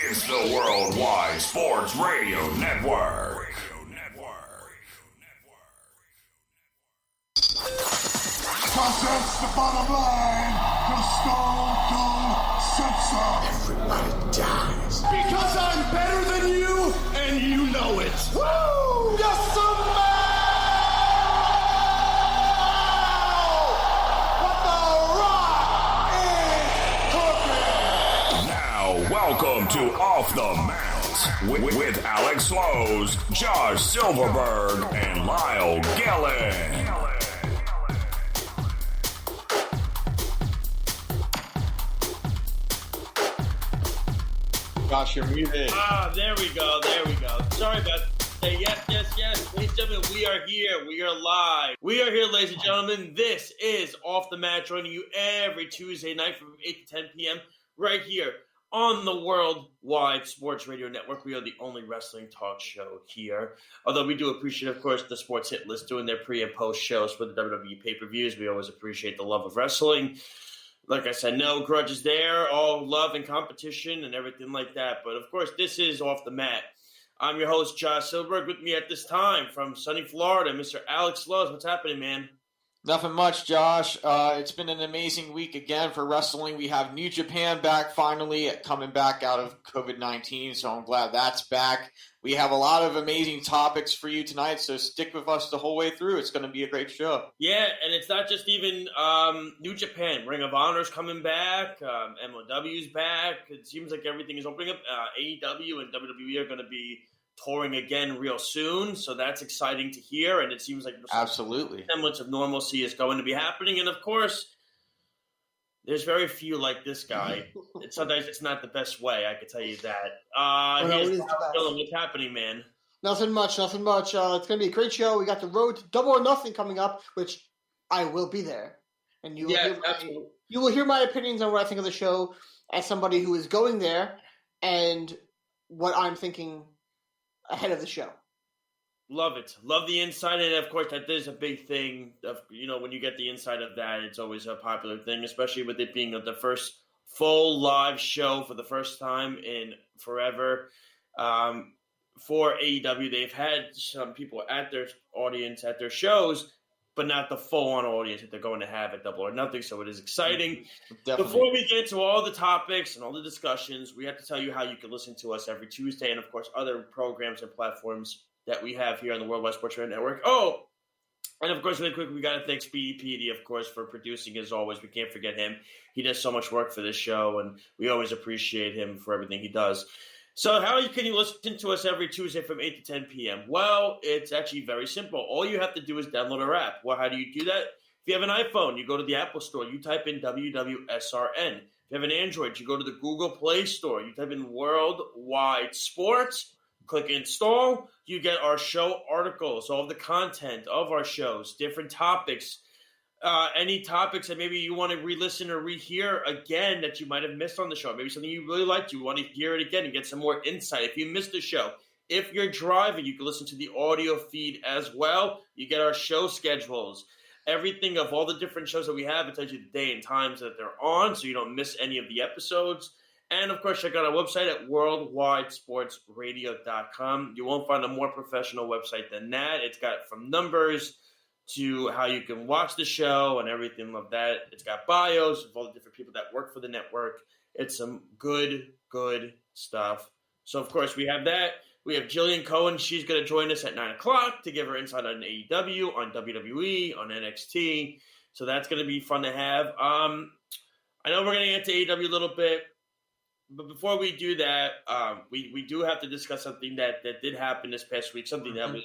It's the Worldwide Sports Radio Network. Cause that's the bottom line. The Stone Cold said so. Everybody dies. Because I'm better than you, and you know it. Woo! Yes, man! What the rock is cooking! Now, welcome to Off the Mat with Alex Slows, Josh Silverberg, and Lyle Gillen. Josh, you're muted. There we go. Sorry about that. Yes. Ladies and gentlemen, we are here. We are live. We are here, ladies and gentlemen. This is Off the Mat, joining you every Tuesday night from 8 to 10 p.m. right here on the Worldwide Sports Radio Network. We are the only wrestling talk show here. Although we do appreciate, of course, the Sports Hit List doing their pre- and post shows for the WWE pay-per-views. We always appreciate the love of wrestling. Like I said, no grudges there, all love and competition and everything like that. But, of course, this is Off the Mat. I'm your host, Josh Silverberg. With me at this time from sunny Florida, Mr. Alex Lowe's. What's happening, man? Nothing much, Josh. It's been an amazing week again for wrestling. We have New Japan back finally, coming back out of COVID-19, so I'm glad that's back. We have a lot of amazing topics for you tonight, so stick with us the whole way through. It's going to be a great show. Yeah, and it's not just even New Japan. Ring of Honor's coming back. MLW's back. It seems like everything is opening up. AEW and WWE are going to be touring again real soon, so that's exciting to hear, and it seems like absolutely semblance of normalcy is going to be happening, and of course, there's very few like this guy. Sometimes it's not the best way, I can tell you that. What's happening, man? Nothing much. It's going to be a great show. We got the Road to Double or Nothing coming up, which I will be there, and you will hear my opinions on what I think of the show as somebody who is going there, and what I'm thinking ahead of the show. Love it. Love the insight, and of course that is a big thing. When you get the insight of that, it's always a popular thing, especially with it being the first full live show for the first time in forever. For AEW, they've had some people at their audience at their shows, but not the full-on audience that they're going to have at Double or Nothing, so it is exciting. Definitely. Before we get into all the topics and all the discussions, we have to tell you how you can listen to us every Tuesday and, of course, other programs and platforms that we have here on the Worldwide Sports Radio Network. Oh, and, of course, really quick, we got to thank Speedy Petey, of course, for producing, as always. We can't forget him. He does so much work for this show, and we always appreciate him for everything he does. So how can you listen to us every Tuesday from 8 to 10 p.m.? Well, it's actually very simple. All you have to do is download our app. Well, how do you do that? If you have an iPhone, you go to the Apple Store. You type in WWSRN. If you have an Android, you go to the Google Play Store. You type in Worldwide Sports. Click Install. You get our show articles, all of the content of our shows, different topics. Any topics that maybe you want to re-listen or rehear again that you might have missed on the show. Maybe something you really liked, you want to hear it again and get some more insight. If you missed the show, if you're driving, you can listen to the audio feed as well. You get our show schedules. Everything of all the different shows that we have, it tells you the day and times that they're on so you don't miss any of the episodes. And, of course, check out our website at worldwidesportsradio.com. You won't find a more professional website than that. It's got from numbers to how you can watch the show and everything like that. It's got bios of all the different people that work for the network. It's some good stuff. So, of course, we have that. We have Jillian Cohen. She's going to join us at 9 o'clock to give her insight on AEW, on WWE, on NXT. So that's going to be fun to have. I know we're going to get to AEW a little bit. But before we do that, we do have to discuss something that did happen this past week, something that was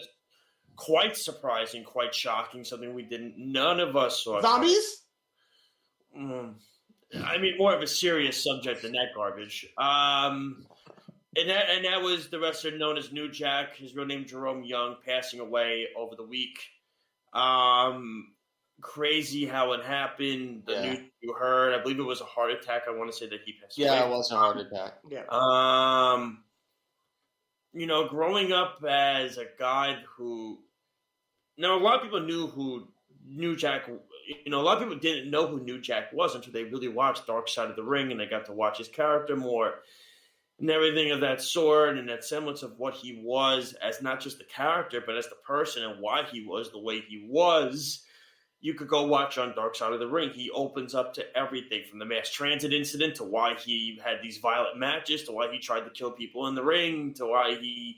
quite surprising, quite shocking, something none of us saw. Zombies? I mean, more of a serious subject than that garbage. And that was the wrestler known as New Jack, his real name Jerome Young, passing away over the week. Crazy how it happened. The news you heard, I believe it was a heart attack. I want to say that he passed away. Yeah, it was a heart attack. Yeah. Growing up as a guy who, now a lot of people knew who New Jack, a lot of people didn't know who New Jack was until they really watched Dark Side of the Ring and they got to watch his character more. and everything of that sort, and that semblance of what he was as not just the character, but as the person and why he was the way he was, you could go watch on Dark Side of the Ring. He opens up to everything from the mass transit incident to why he had these violent matches to why he tried to kill people in the ring to why he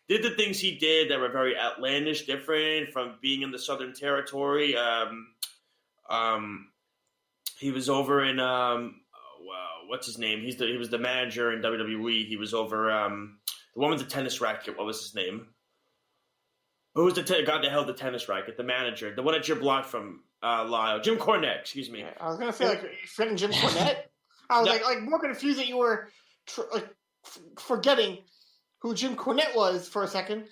did the things he did that were very outlandish, different from being in the Southern Territory. He was over in what's his name? He was the manager in WWE. He was over the one with the tennis racket. What was his name? Who was the guy that held the tennis racket? The manager, the one that you're blocked from, Lyle. Jim Cornette. Excuse me. I was gonna say like friend Jim Cornette. I was like more confused that you were forgetting who Jim Cornette was for a second.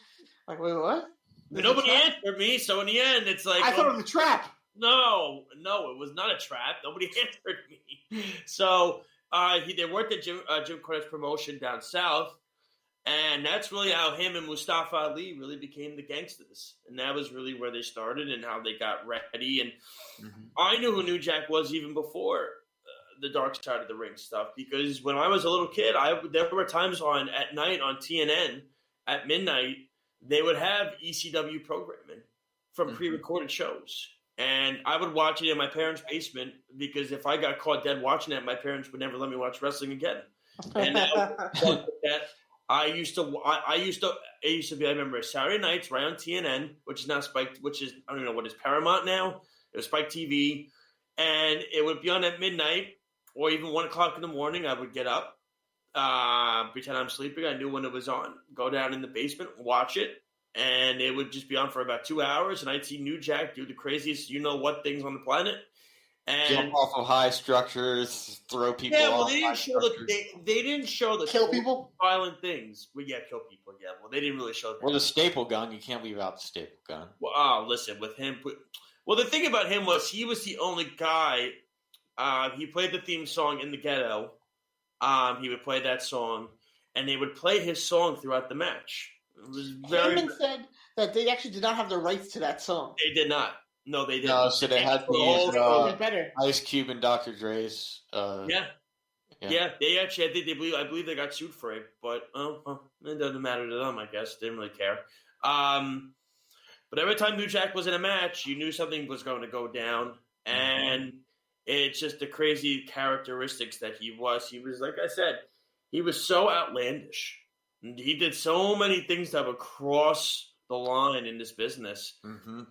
Like, wait, what? Nobody answered me, so in the end, it's like I thought it was a trap. No, it was not a trap. Nobody answered me. So they worked at Jim Cornette's promotion down south, and that's really how him and Mustafa Ali really became the gangsters. And that was really where they started and how they got ready. And I knew who New Jack was even before the Dark Side of the Ring stuff, because when I was a little kid, there were times at night on TNN at midnight, they would have ECW programming from pre-recorded shows. And I would watch it in my parents' basement because if I got caught dead watching it, my parents would never let me watch wrestling again. And it used to be, I remember Saturday nights right on TNN, which is now Spike, I don't know what is Paramount now. It was Spike TV. And it would be on at midnight or even 1 o'clock in the morning. I would get up, pretend I'm sleeping. I knew when it was on. Go down in the basement, watch it. And it would just be on for about 2 hours, and I'd see New Jack do the craziest you-know-what things on the planet. And jump off of high structures, throw people off. Yeah, well, they didn't show the kill people, violent things. Well, yeah, kill people. Yeah, well, they didn't really show that. Or the staple gun. You can't leave out the staple gun. Well, listen, with him. Well, the thing about him was he was the only guy. He played the theme song in the Ghetto. He would play that song, and they would play his song throughout the match. It was Heyman said that they actually did not have the rights to that song. They did not. No, they didn't. No, so they had to use Ice Cube and Dr. Dre's. Yeah, they actually, I believe they got sued for it, but it doesn't matter to them, I guess. They didn't really care. But every time New Jack was in a match, you knew something was going to go down, and it's just the crazy characteristics that he was. He was, like I said, he was so outlandish. He did so many things that would cross the line in this business.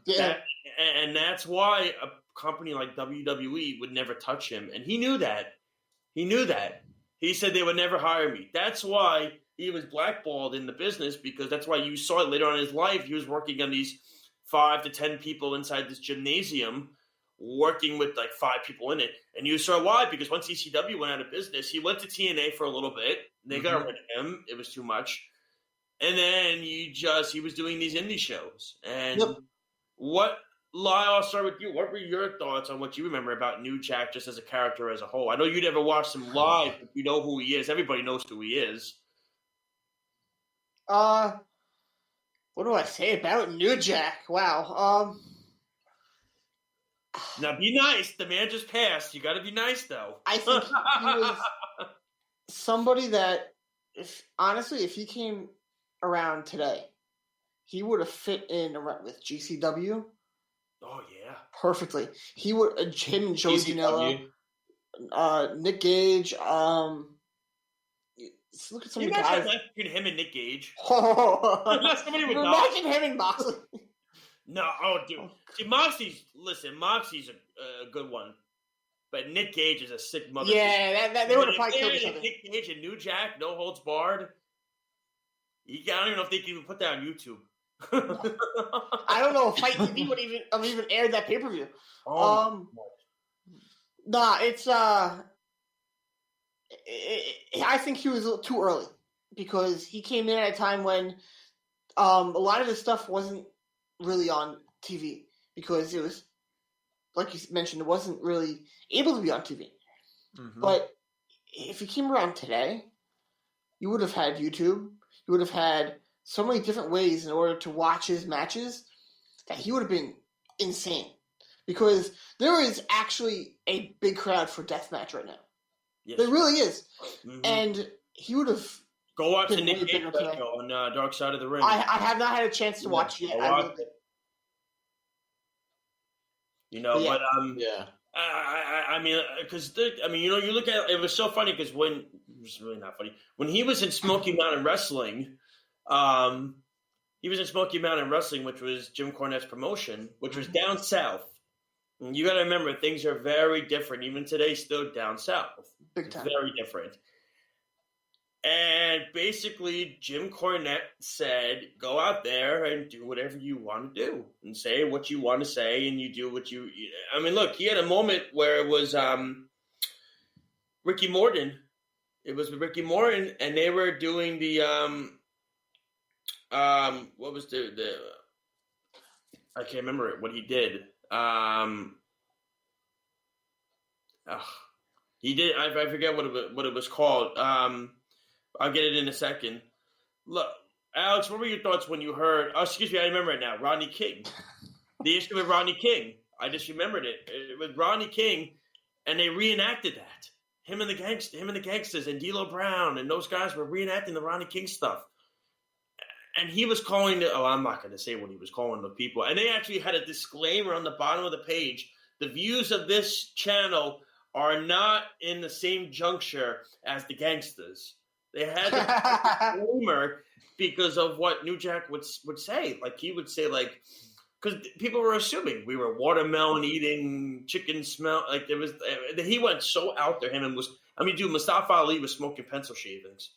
Yeah. And that's why a company like WWE would never touch him. And he knew that. He said they would never hire me. That's why he was blackballed in the business, because that's why you saw it later on in his life. He was working on these 5 to 10 people inside this gymnasium, working with like 5 people in it. And you saw why, because once ECW went out of business, he went to TNA for a little bit. They got rid of him. It was too much. And then he was doing these indie shows. And Lyle, I'll start with you. What were your thoughts on what you remember about New Jack just as a character as a whole? I know you never watched him live, but you know who he is. Everybody knows who he is. What do I say about New Jack? Wow. Now be nice. The man just passed. You got to be nice, though. I think he was somebody that, if he came around today, he would have fit in with GCW. Oh yeah, perfectly. He would him and Joey Janela, Nick Gage. Look at some of the guys. Between him and Nick Gage. Somebody would imagine him and Moxley. No, dude. See, Moxie's a good one, but Nick Gage is a sick mother. Yeah, they would have probably killed each other. Nick Gage and New Jack, no holds barred. I don't even know if they can even put that on YouTube. I don't know if Fight TV would even aired that pay-per-view. It's I think he was too early, because he came in at a time when a lot of his stuff wasn't really on TV, because it was, like you mentioned, it wasn't really able to be on TV. But if he came around today, you would have had YouTube. You would have had so many different ways in order to watch his matches that he would have been insane, because there is actually a big crowd for deathmatch right now. Yes. There really is. And he would have. Go watch the Nick Cage show on Dark Side of the Ring. I have not had a chance to watch it yet. But I mean, because you look at it was so funny because it was really not funny when he was in Smoky Mountain Wrestling. He was in Smoky Mountain Wrestling, which was Jim Cornette's promotion, which was down south. And you got to remember, things are very different. Even today, still down south. Big time. Very different. And basically, Jim Cornette said, go out there and do whatever you want to do. And say what you want to say, and you do what you... I mean, look, he had a moment where it was Ricky Morton. It was Ricky Morton, and they were doing the... what was the I can't remember what he did. He did. I forget what it was called. I'll get it in a second. Look, Alex, what were your thoughts when you heard? Oh, excuse me, I remember it now. Rodney King. The issue with Rodney King. I just remembered it. With Rodney King, and they reenacted that. Him and the Gangsters, and D'Lo Brown, and those guys were reenacting the Rodney King stuff. And he was calling I'm not going to say what he was calling the people. And they actually had a disclaimer on the bottom of the page. The views of this channel are not in the same juncture as the Gangsters. They had a disclaimer because of what New Jack would say. Like, he would say, like, because people were assuming we were watermelon eating, chicken smell. Like, he went so out there. Mustafa Ali was smoking pencil shavings.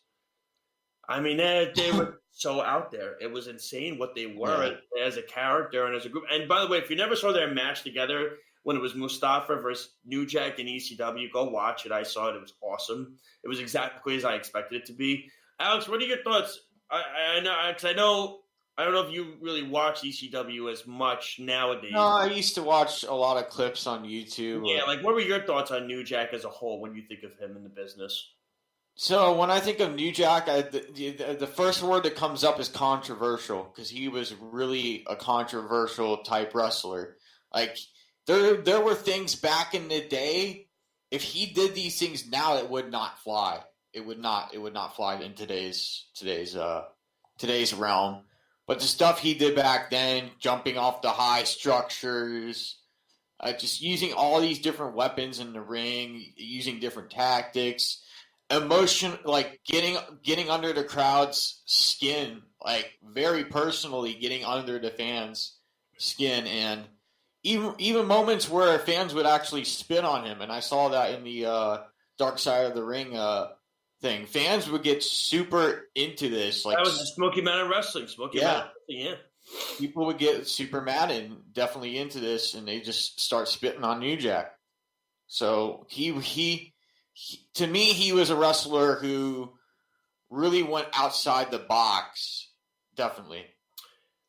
I mean, they were so out there. It was insane what they were as a character and as a group. And by the way, if you never saw their match together when it was Mustafa versus New Jack in ECW, go watch it. I saw it. It was awesome. It was exactly as I expected it to be. Alex, what are your thoughts? I don't know if you really watch ECW as much nowadays. No, I used to watch a lot of clips on YouTube. Yeah, like what were your thoughts on New Jack as a whole when you think of him in the business? So when I think of New Jack, the first word that comes up is controversial, because he was really a controversial type wrestler. Like there were things back in the day. If he did these things now, it would not fly. It would not fly in today's realm. But the stuff he did back then, jumping off the high structures, just using all these different weapons in the ring, using different tactics. Emotion, like getting under the crowd's skin, like very personally getting under the fans' skin, and even moments where fans would actually spit on him, and I saw that in the Dark Side of the Ring thing. Fans would get super into this. Like, that was the Smoky Mountain Wrestling. People would get super mad and definitely into this, and they just start spitting on New Jack. So he to me, he was a wrestler who really went outside the box, definitely.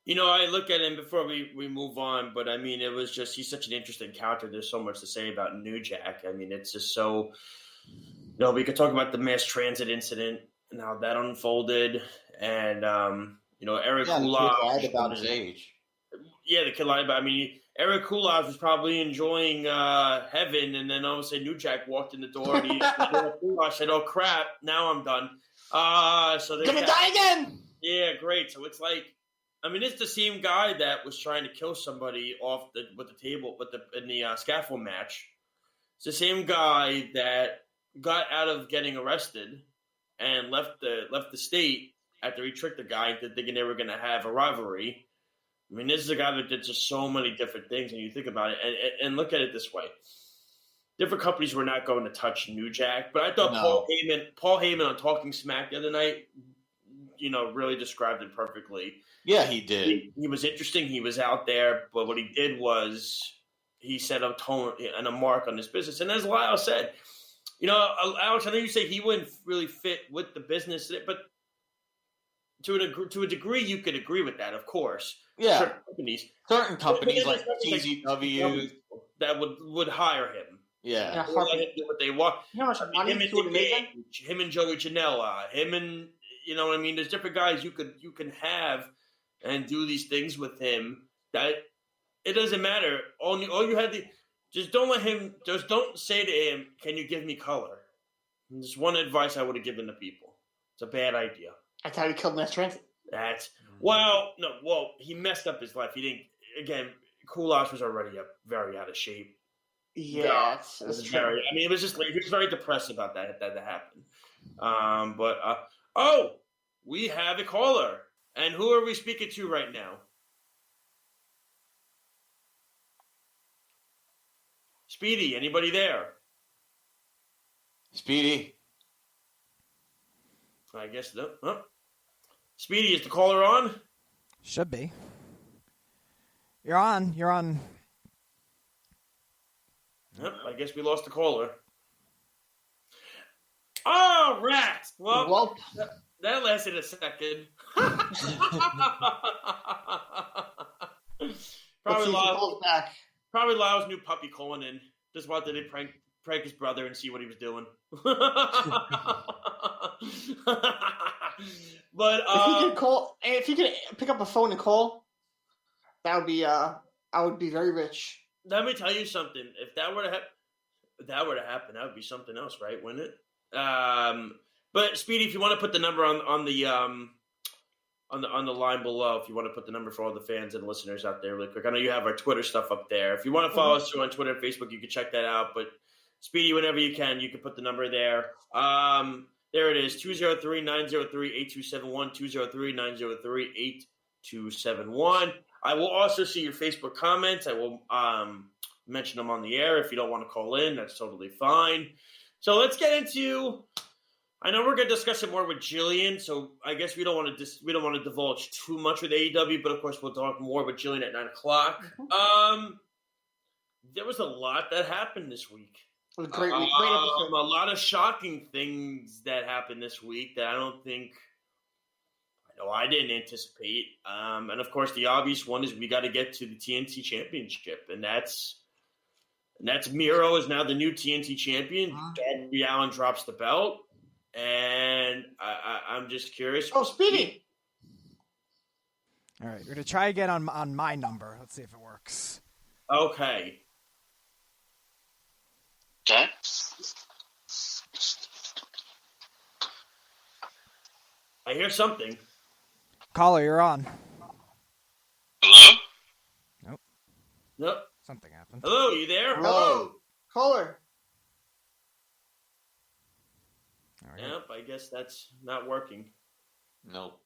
I look at him before we move on, but I mean, it was just, he's such an interesting character. There's so much to say about New Jack. I mean, it's just so, we could talk about the mass transit incident and how that unfolded. And, Eric Kulov. The kid lied about his age. Yeah, the kid lied about, Eric Kulov was probably enjoying heaven, and then all of a sudden New Jack walked in the door, and Eric Kulov said, "Oh crap, now I'm done." So they're gonna die again. Yeah, great. So it's like, it's the same guy that was trying to kill somebody with the scaffold match. It's the same guy that got out of getting arrested and left the state after he tricked the guy into thinking they were going to have a rivalry. This is a guy that did just so many different things, and you think about it, and look at it this way. Different companies were not going to touch New Jack, but I thought Paul Heyman on Talking Smack the other night, really described it perfectly. Yeah, he did. He was interesting. He was out there, but what he did was he set a tone and a mark on this business. And as Lyle said, Alex, I know you say he wouldn't really fit with the business, but to a degree, you could agree with that, of course. Yeah, certain companies like TZW that would hire him. Yeah, let him do what they want. Him and Joey Janela, him and there's different guys you can have and do these things with him. That it doesn't matter. All you had to just don't say to him, "Can you give me color?" And just one advice I would have given the people. It's a bad idea. That's how he killed Mass Transit. He messed up his life. He didn't. Again, Kulak was already very out of shape. Yeah, that's true. It was just like he was very depressed about that happened. We have a caller, and who are we speaking to right now? Speedy, anybody there? Speedy. I guess no. Huh? Speedy, is the caller on? Should be. You're on. Yep, I guess we lost the caller. Oh, rats! Well, that lasted a second. Probably Lyle's new puppy calling in. Just wanted to prank his brother and see what he was doing. But if he could pick up a phone and call, that would be I would be very rich. Let me tell you something. If that were to happen, that would be something else, right? Wouldn't it? But Speedy, if you want to put the number on the line below, if you want to put the number for all the fans and listeners out there really quick. I know you have our Twitter stuff up there. If you want to follow us on Twitter and Facebook, you can check that out. But Speedy, whenever you can put the number there. There it is, 203-903-8271, 203-903-8271. I will also see your Facebook comments. I will mention them on the air. If you don't want to call in, that's totally fine. So let's get into. I know we're going to discuss it more with Jillian, so I guess we don't want to divulge too much with AEW, but of course we'll talk more with Jillian at 9:00. There was a lot that happened this week. It was a great week. A lot of shocking things that happened this week that I didn't anticipate. And of course, the obvious one is we got to get to the TNT Championship, and that's Miro is now the new TNT champion. Darby Allin drops the belt, and I'm just curious. Oh, Speedy! All right, we're gonna try again on my number. Let's see if it works. Okay. Okay. I hear something. Caller, you're on. Hello? Nope. Something happened. Hello, you there? Hello. Caller. Right. Yep, I guess that's not working. Nope.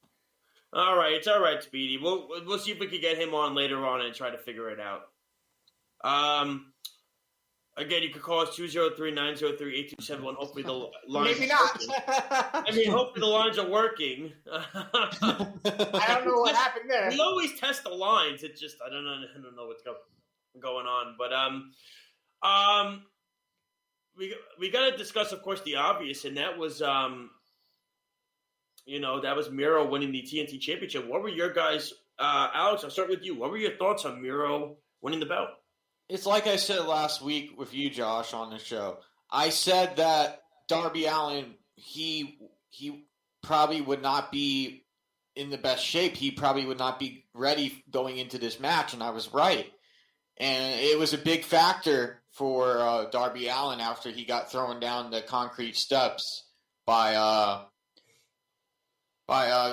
All right, it's all right, Speedy. We'll see if we can get him on later on and try to figure it out. Again, you can call us 203-903-8271. Hopefully the lines Maybe not. Hopefully the lines are working. I don't know what happened there. We always test the lines. It's just I don't know what's going on. But we got to discuss, of course, the obvious, and that was that was Miro winning the TNT Championship. What were your guys, Alex? I'll start with you. What were your thoughts on Miro winning the belt? It's like I said last week with you, Josh, on the show. I said that Darby Allin, he probably would not be in the best shape. He probably would not be ready going into this match, and I was right. And it was a big factor for Darby Allin after he got thrown down the concrete steps by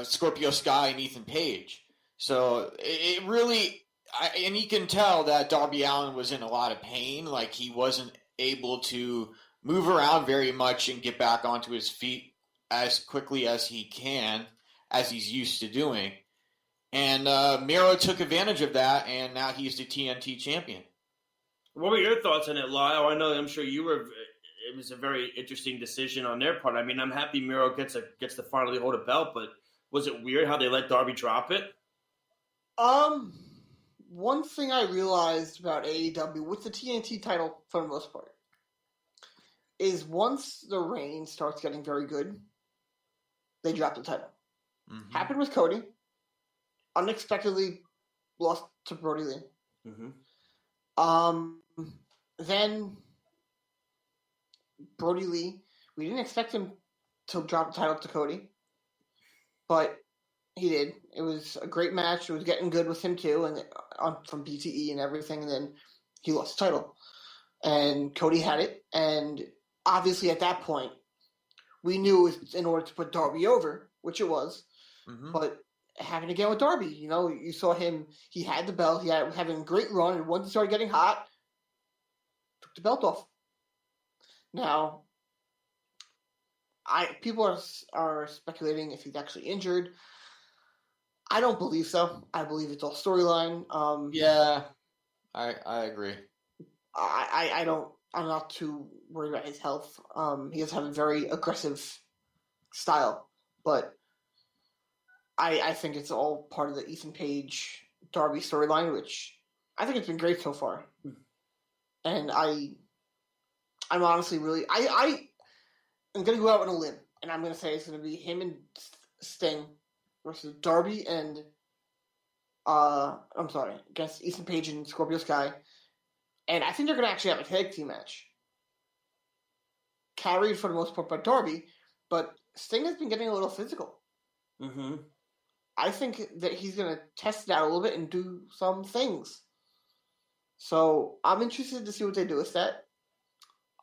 Scorpio Sky and Ethan Page. So it really... and you can tell that Darby Allin was in a lot of pain. Like, he wasn't able to move around very much and get back onto his feet as quickly as he can, as he's used to doing. And Miro took advantage of that, and now he's the TNT champion. What were your thoughts on it, Lyle? I'm sure you were. It was a very interesting decision on their part. I mean, I'm happy Miro gets to finally hold a belt, but was it weird how they let Darby drop it? One thing I realized about AEW with the TNT title, for the most part, is once the reign starts getting very good, they drop the title. Mm-hmm. Happened with Cody. Unexpectedly lost to Brody Lee. Mm-hmm. Then Brody Lee, we didn't expect him to drop the title to Cody, but he did. It was a great match. It was getting good with him too, and from BTE and everything. And then he lost the title, and Cody had it. And obviously, at that point, we knew it was in order to put Darby over, which it was. Mm-hmm. But having again with Darby, you saw him. He had the belt. He had having a great run, and once it started getting hot, took the belt off. Now, people are speculating if he's actually injured. I don't believe so. I believe it's all storyline. Yeah, I agree. I'm not too worried about his health. He does have a very aggressive style, but I think it's all part of the Ethan Page Darby storyline, which I think it's been great so far. And I'm honestly really I'm gonna go out on a limb, and I'm gonna say it's gonna be him and Sting versus Darby and against Ethan Page and Scorpio Sky. And I think they're going to actually have a tag team match. Carried for the most part by Darby, but Sting has been getting a little physical. Mm-hmm. I think that he's going to test it out a little bit and do some things. So I'm interested to see what they do with that.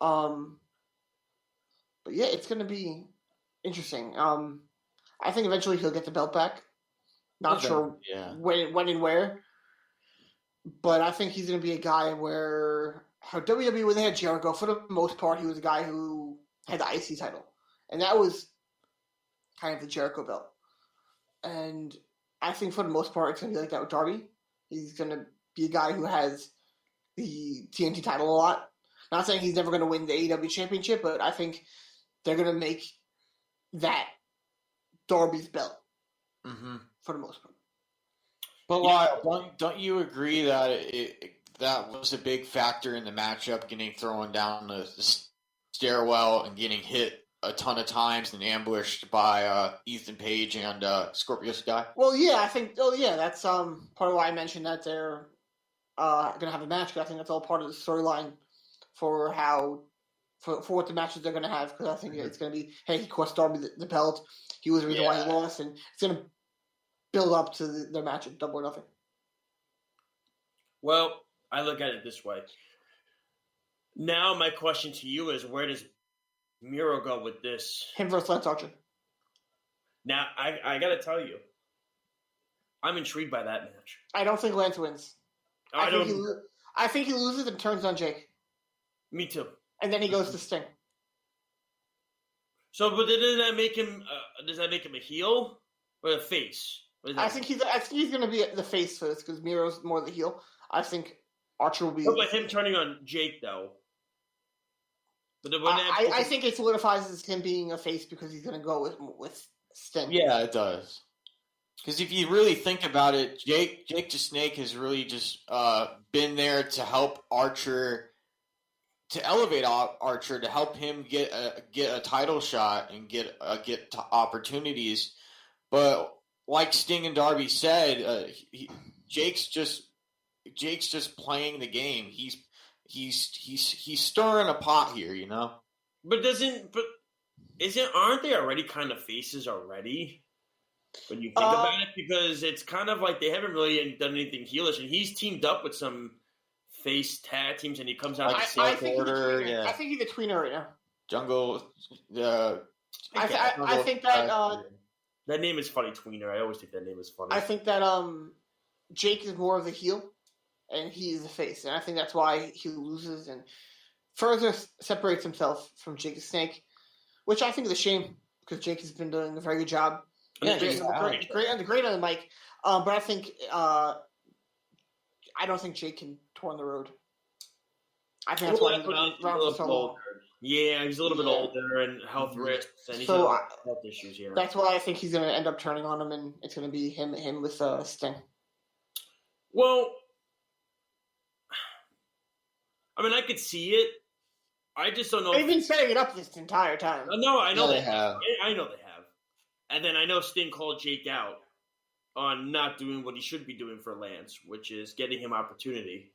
But yeah, it's going to be interesting. I think eventually he'll get the belt back. Not sure when and where. But I think he's going to be a guy where how WWE, when they had Jericho, for the most part, he was a guy who had the IC title. And that was kind of the Jericho belt. And I think for the most part, it's going to be like that with Darby. He's going to be a guy who has the TNT title a lot. Not saying he's never going to win the AEW championship, but I think they're going to make that Darby's belt for the most part. But Lyle, don't you agree that that was a big factor in the matchup, getting thrown down the stairwell and getting hit a ton of times and ambushed by Ethan Page and Scorpio Sky? Well, yeah, I think. Oh, yeah, that's part of why I mentioned that they're going to have a match. Because I think that's all part of the storyline for what the matches they're going to have. Because I think it's going to be, hey, he cost Darby the belt. He was the reason why he lost, and it's going to build up to their match at Double or Nothing. Well, I look at it this way. Now my question to you is, where does Miro go with this? Him versus Lance Archer. Now, I got to tell you, I'm intrigued by that match. I don't think Lance wins. I think he loses and turns on Jake. Me too. And then he goes to Sting. So, but does that make him a heel or a face? I think he's going to be the face first because Miro's more the heel. I think Archer will be. But with him turning on Jake, though. But I think it solidifies as him being a face because he's going to go with Sting. Yeah, it does. Because if you really think about it, Jake the Snake has really just been there to help Archer, to elevate Archer, to help him get a title shot and get opportunities. But like Sting and Darby said, Jake's just playing the game. He's stirring a pot here, you know. But aren't they already kind of faces already? When you think about it, because it's kind of like they haven't really done anything heelish, and he's teamed up with some face tag teams, and he comes out. I think he's a tweener right now. Jungle. I think that that name is funny, tweener. I always think that name is funny. I think that Jake is more of the heel, and he is the face, and I think that's why he loses and further separates himself from Jake the Snake, which I think is a shame because Jake has been doing a very good job. Yeah, great on the mic. But I think I don't think Jake can tour on the road. I think that's why he's around so long. Yeah, he's a little bit older and health risks, and he's got health issues here. That's why I think he's going to end up turning on him, and it's going to be him with Sting. Well, I mean, I could see it. I just don't know. They've been setting it up this entire time. No, I know they have. I know they have. And then I know Sting called Jake out on not doing what he should be doing for Lance, which is getting him opportunity.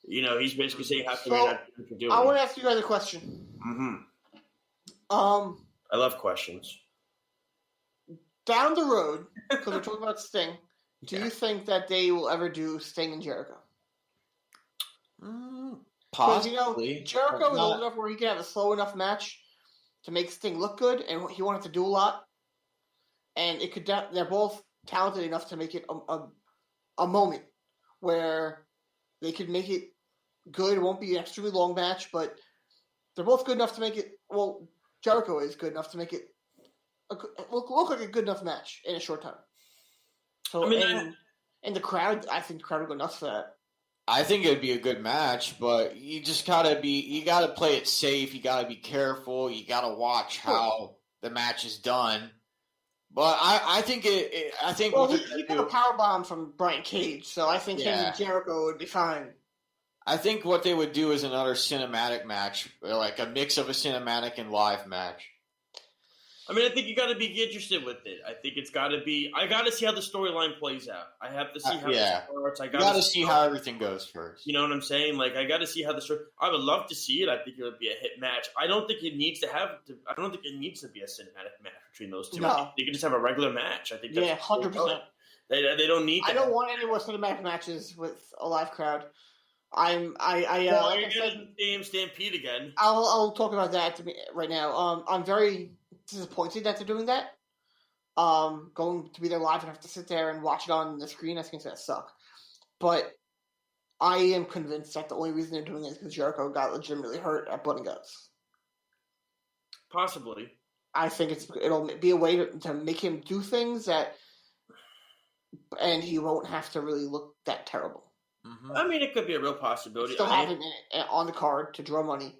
You know, he's basically saying how come you're not doing what you're doing. I want to ask you guys a question. Mm-hmm. I love questions. Down the road, because we're talking about Sting, do you think that they will ever do Sting and Jericho? Possibly. Jericho is old enough where he can have a slow enough match, to make Sting look good, and he wanted to do a lot. And it could they're both talented enough to make it a moment where they could make it good. It won't be an extremely long match, but they're both good enough to make it. Well, Jericho is good enough to make it look like a good enough match in a short time. So, and the crowd, I think the crowd would go nuts for that. I think it'd be a good match, but you just gotta play it safe. You gotta be careful. You gotta watch how the match is done. But I think he got a powerbomb from Brian Cage, so I think him and Jericho would be fine. I think what they would do is another cinematic match, like a mix of a cinematic and live match. I mean, I think you got to be interested with it. I think it's got to be. I got to see how the storyline plays out. I have to see how it starts. I got to see how everything goes first. You know what I'm saying? Like, I got to see how the story. I would love to see it. I think it would be a hit match. I don't think it needs to be a cinematic match between those two. No. They can just have a regular match. I think. That's 100%. They don't need. I don't want any more cinematic matches with a live crowd. Like I said, Stampede again. I'll talk about that right now. I'm very disappointed that they're doing that. Going to be there live and have to sit there and watch it on the screen, I think it's going to suck. But I am convinced that the only reason they're doing it is because Jericho got legitimately hurt at Blood and Guts. Possibly. I think it'll be a way to make him do things and he won't have to really look that terrible. Mm-hmm. I mean, it could be a real possibility. Still have him on the card to draw money.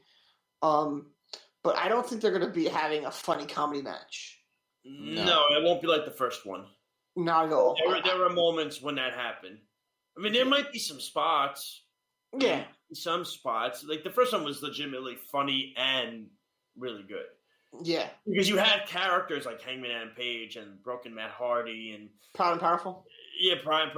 But I don't think they're going to be having a funny comedy match. No, it won't be like the first one. Not at all. There were moments when that happened. I mean, there might be some spots. Yeah. Some spots. Like, the first one was legitimately funny and really good. Yeah. Because you had characters like Hangman Adam Page and Broken Matt Hardy and... Proud and Powerful? Yeah, Proud and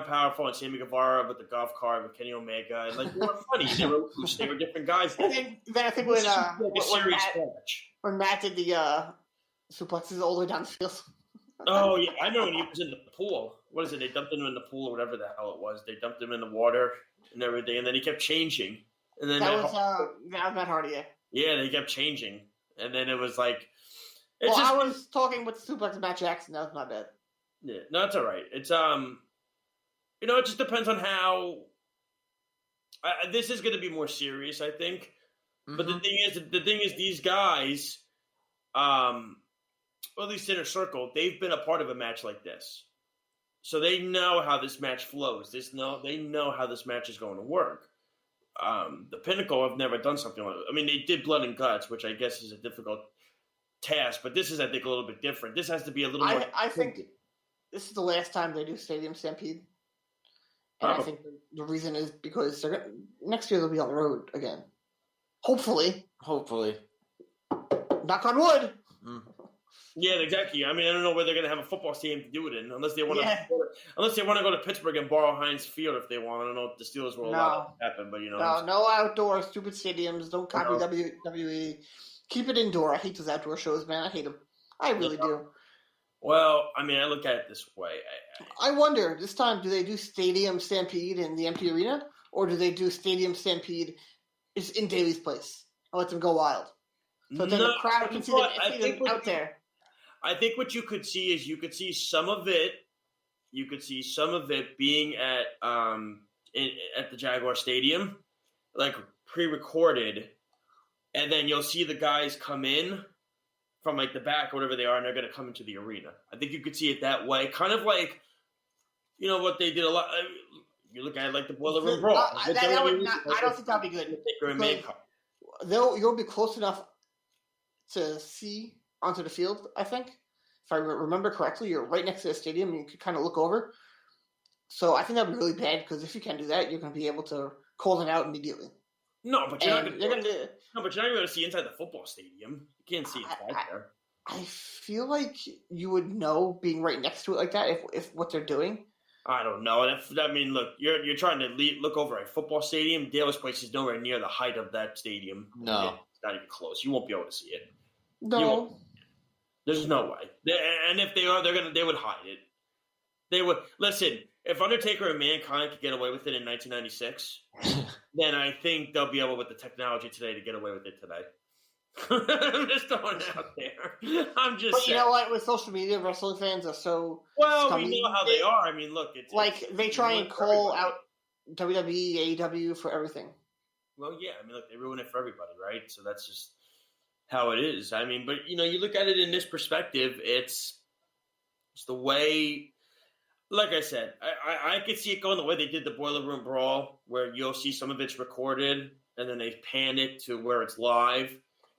Powerful and Sammy Guevara with the golf cart with Kenny Omega. And, like, they were funny. They were loose. They were different guys. And then I think when Matt did the suplexes all the way down the field. Oh, yeah. I know when he was in the pool. What is it? They dumped him in the pool or whatever the hell it was. They dumped him in the water and everything. And then he kept changing. And then that was Matt Hardy, yeah. Yeah, they kept changing. And then it was like... I was talking with the suplex Matt Jackson. That was my bad. Yeah, no, it's all right. It's it just depends on how. This is going to be more serious, I think. Mm-hmm. But the thing is, these guys, well, at least Inner Circle, they've been a part of a match like this, so they know how this match flows. They know how this match is going to work. The Pinnacle have never done something like that. I mean, they did Blood and Guts, which I guess is a difficult task, but this is, I think, a little bit different. This has to be a little more. I think this is the last time they do Stadium Stampede. And I think the reason is because next year they'll be on the road again. Hopefully. Knock on wood. Mm. Yeah, exactly. I mean, I don't know where they're going to have a football stadium to do it in, unless they want to go to Pittsburgh and borrow Heinz Field if they want. I don't know if the Steelers will allow that to happen, but no outdoor stupid stadiums. Don't copy WWE. Keep it indoor. I hate those outdoor shows, man. I hate them. I really do. Well, I mean, I look at it this way. I wonder, this time, do they do Stadium Stampede in the empty arena? Or do they do Stadium Stampede in Daly's place? I'll let them go wild. So then the crowd can see them out there. I think what you could see is you could see some of it. You could see some of it being at the Jaguar Stadium, like pre-recorded. And then you'll see the guys come in from like the back or whatever they are, and they're going to come into the arena. I think you could see it that way. Kind of like, what they did a lot. You look at it like the Boiler Room Brawl. I don't think that'd be good. You'll be close enough to see onto the field, I think. If I remember correctly, you're right next to the stadium, and you could kind of look over. So I think that'd be really bad, because if you can do that, you're going to be able to call them out immediately. No, but you're not going to see inside the football stadium. You can't see inside there. I feel like you would know being right next to it like that if what they're doing. I don't know. Look, you're trying to look over a football stadium. Dale's place is nowhere near the height of that stadium. No, it's not even close. You won't be able to see it. No, there's no way. And if they are, they would hide it. They would listen. If Undertaker and Mankind could get away with it in 1996, then I think they'll be able with the technology today to get away with it today. I'm just throwing it out there. I'm just. But saying. you know what? With social media, wrestling fans are so we know how they are. I mean, look, they try and call out WWE, AEW for everything. Well, yeah, I mean, look, they ruin it for everybody, right? So that's just how it is. I mean, but you look at it in this perspective, it's the way. Like I said, I could see it going the way they did the Boiler Room Brawl, where you'll see some of it's recorded, and then they pan it to where it's live.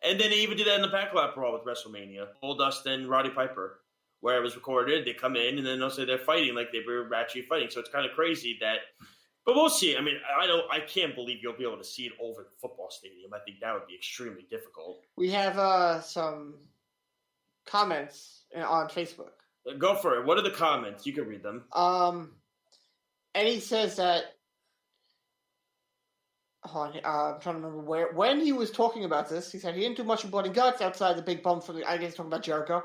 And then they even did that in the Backlot Brawl with WrestleMania. Goldust and Roddy Piper, where it was recorded. They come in, and then they'll say they're fighting like they were actually fighting. So it's kind of crazy that – but we'll see. I mean, I can't believe you'll be able to see it over the football stadium. I think that would be extremely difficult. We have some comments on Facebook. Go for it. What are the comments? You can read them. Eddie says that. Hold on, I'm trying to remember when he was talking about this. He said he didn't do much of blood and guts outside the big bump for I guess talking about Jericho.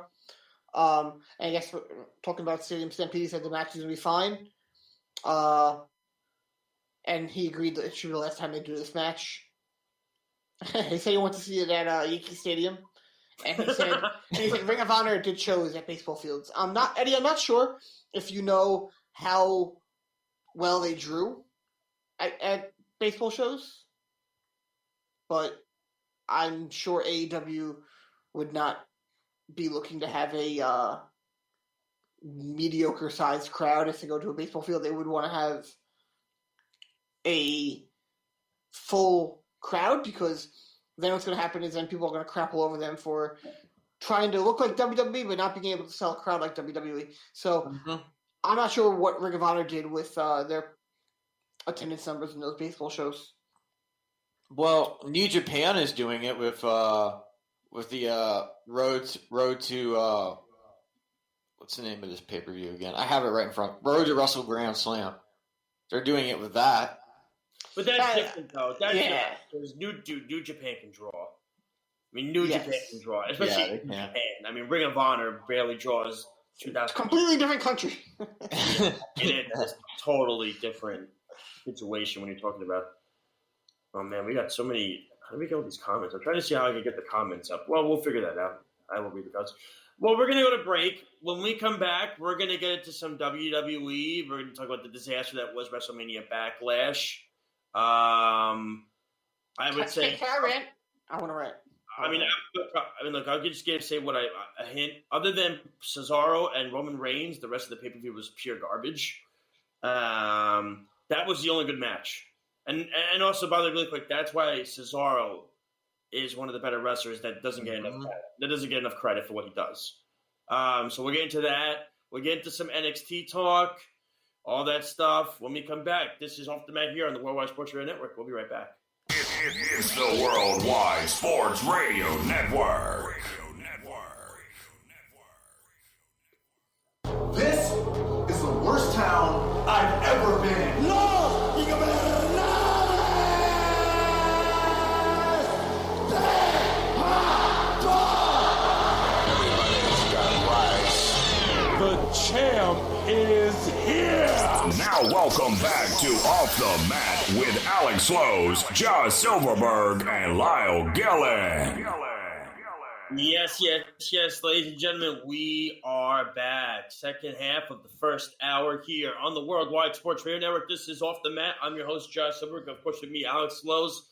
And I guess talking about Stadium Stampede, he said the match is gonna be fine. And he agreed that it should be the last time they do this match. He said he went to see it at Yankee Stadium. And he said, Ring of Honor did shows at baseball fields. I'm not sure if you know how well they drew at baseball shows, but I'm sure AEW would not be looking to have a mediocre-sized crowd if they go to a baseball field. They would want to have a full crowd, because then what's going to happen is then people are going to crap all over them for trying to look like WWE but not being able to sell a crowd like WWE. So I'm not sure what Ring of Honor did with their attendance numbers in those baseball shows. Well, New Japan is doing it with the Road to what's the name of this pay-per-view again? I have it right in front. Road to Wrestle Grand Slam. They're doing it with that. But that's different, though. That's different, because New Japan can draw. I mean, New Japan can draw, especially in Japan. I mean, Ring of Honor barely draws 2000. It's a completely different country. It's a totally different situation when you're talking about. Oh man, we got so many. How do we get all these comments? I'm trying to see how I can get the comments up. Well, we'll figure that out. I will read the comments. Well, we're going to go to break. When we come back, we're going to get into some WWE. We're going to talk about the disaster that was WrestleMania Backlash. I would say. Karen, I want to rant. I mean, look, I'll just say what a hint. Other than Cesaro and Roman Reigns, the rest of the pay-per-view was pure garbage. That was the only good match. And also, by the way, really quick, that's why Cesaro is one of the better wrestlers that doesn't get enough credit. That doesn't get enough credit for what he does. So we'll get into that. We'll get into some NXT talk, all that stuff. When we come back, this is Off the Mat here on the Worldwide Sports Radio Network. We'll be right back. It's the Worldwide Sports Radio Network. This is the worst town I've ever been in. No! The champ is here! Now welcome back to Off the Mat with Alex Slows, Josh Silverberg, and Lyle Gillen. Yes, ladies and gentlemen, we are back. Second half of the first hour here on the Worldwide Sports Radio Network. This is Off the Mat. I'm your host, Josh Silverberg. Of course, with me, Alex Slows,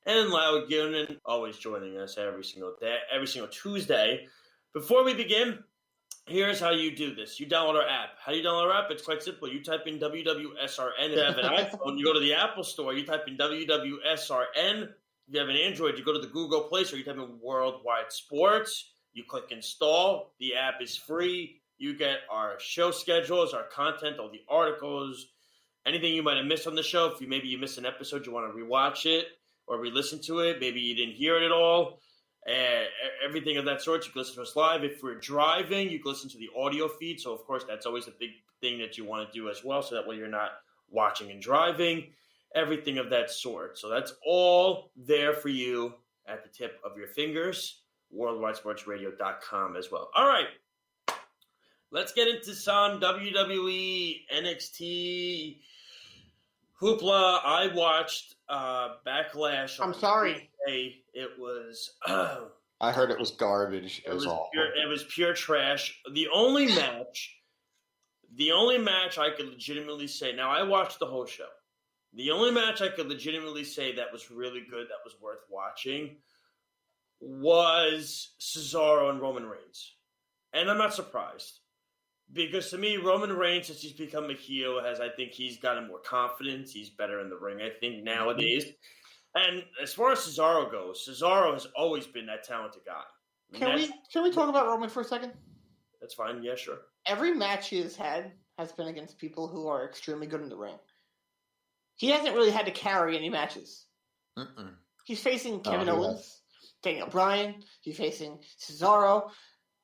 and Lyle Gillen, always joining us every single day, every single Tuesday. Before we begin, here's how you do this. You download our app. How do you download our app? It's quite simple. You type in WWSRN. If you have an iPhone, you go to the Apple Store. You type in WWSRN. If you have an Android, you go to the Google Play Store. You type in Worldwide Sports. You click install. The app is free. You get our show schedules, our content, all the articles, anything you might have missed on the show. If maybe you missed an episode, you want to rewatch it or re-listen to it. Maybe you didn't hear it at all. Everything of that sort, you can listen to us live. If we're driving, you can listen to the audio feed. So, of course, that's always a big thing that you want to do as well, so that way you're not watching and driving, everything of that sort. So that's all there for you at the tip of your fingers, worldwidesportsradio.com as well. All right, let's get into some WWE NXT hoopla. I watched Backlash. I'm sorry. It was I heard it was garbage. It was awful. It was pure trash. The only match I could legitimately say. Now I watched the whole show. The only match I could legitimately say that was really good, that was worth watching, was Cesaro and Roman Reigns. And I'm not surprised. Because to me, Roman Reigns, since he's become a heel, I think he's gotten more confidence. He's better in the ring, I think, nowadays. And as far as Cesaro goes, Cesaro has always been that talented guy. Can we talk about Roman for a second? That's fine. Yeah, sure. Every match he has had has been against people who are extremely good in the ring. He hasn't really had to carry any matches. He's facing Kevin Owens, Daniel Bryan. He's facing Cesaro.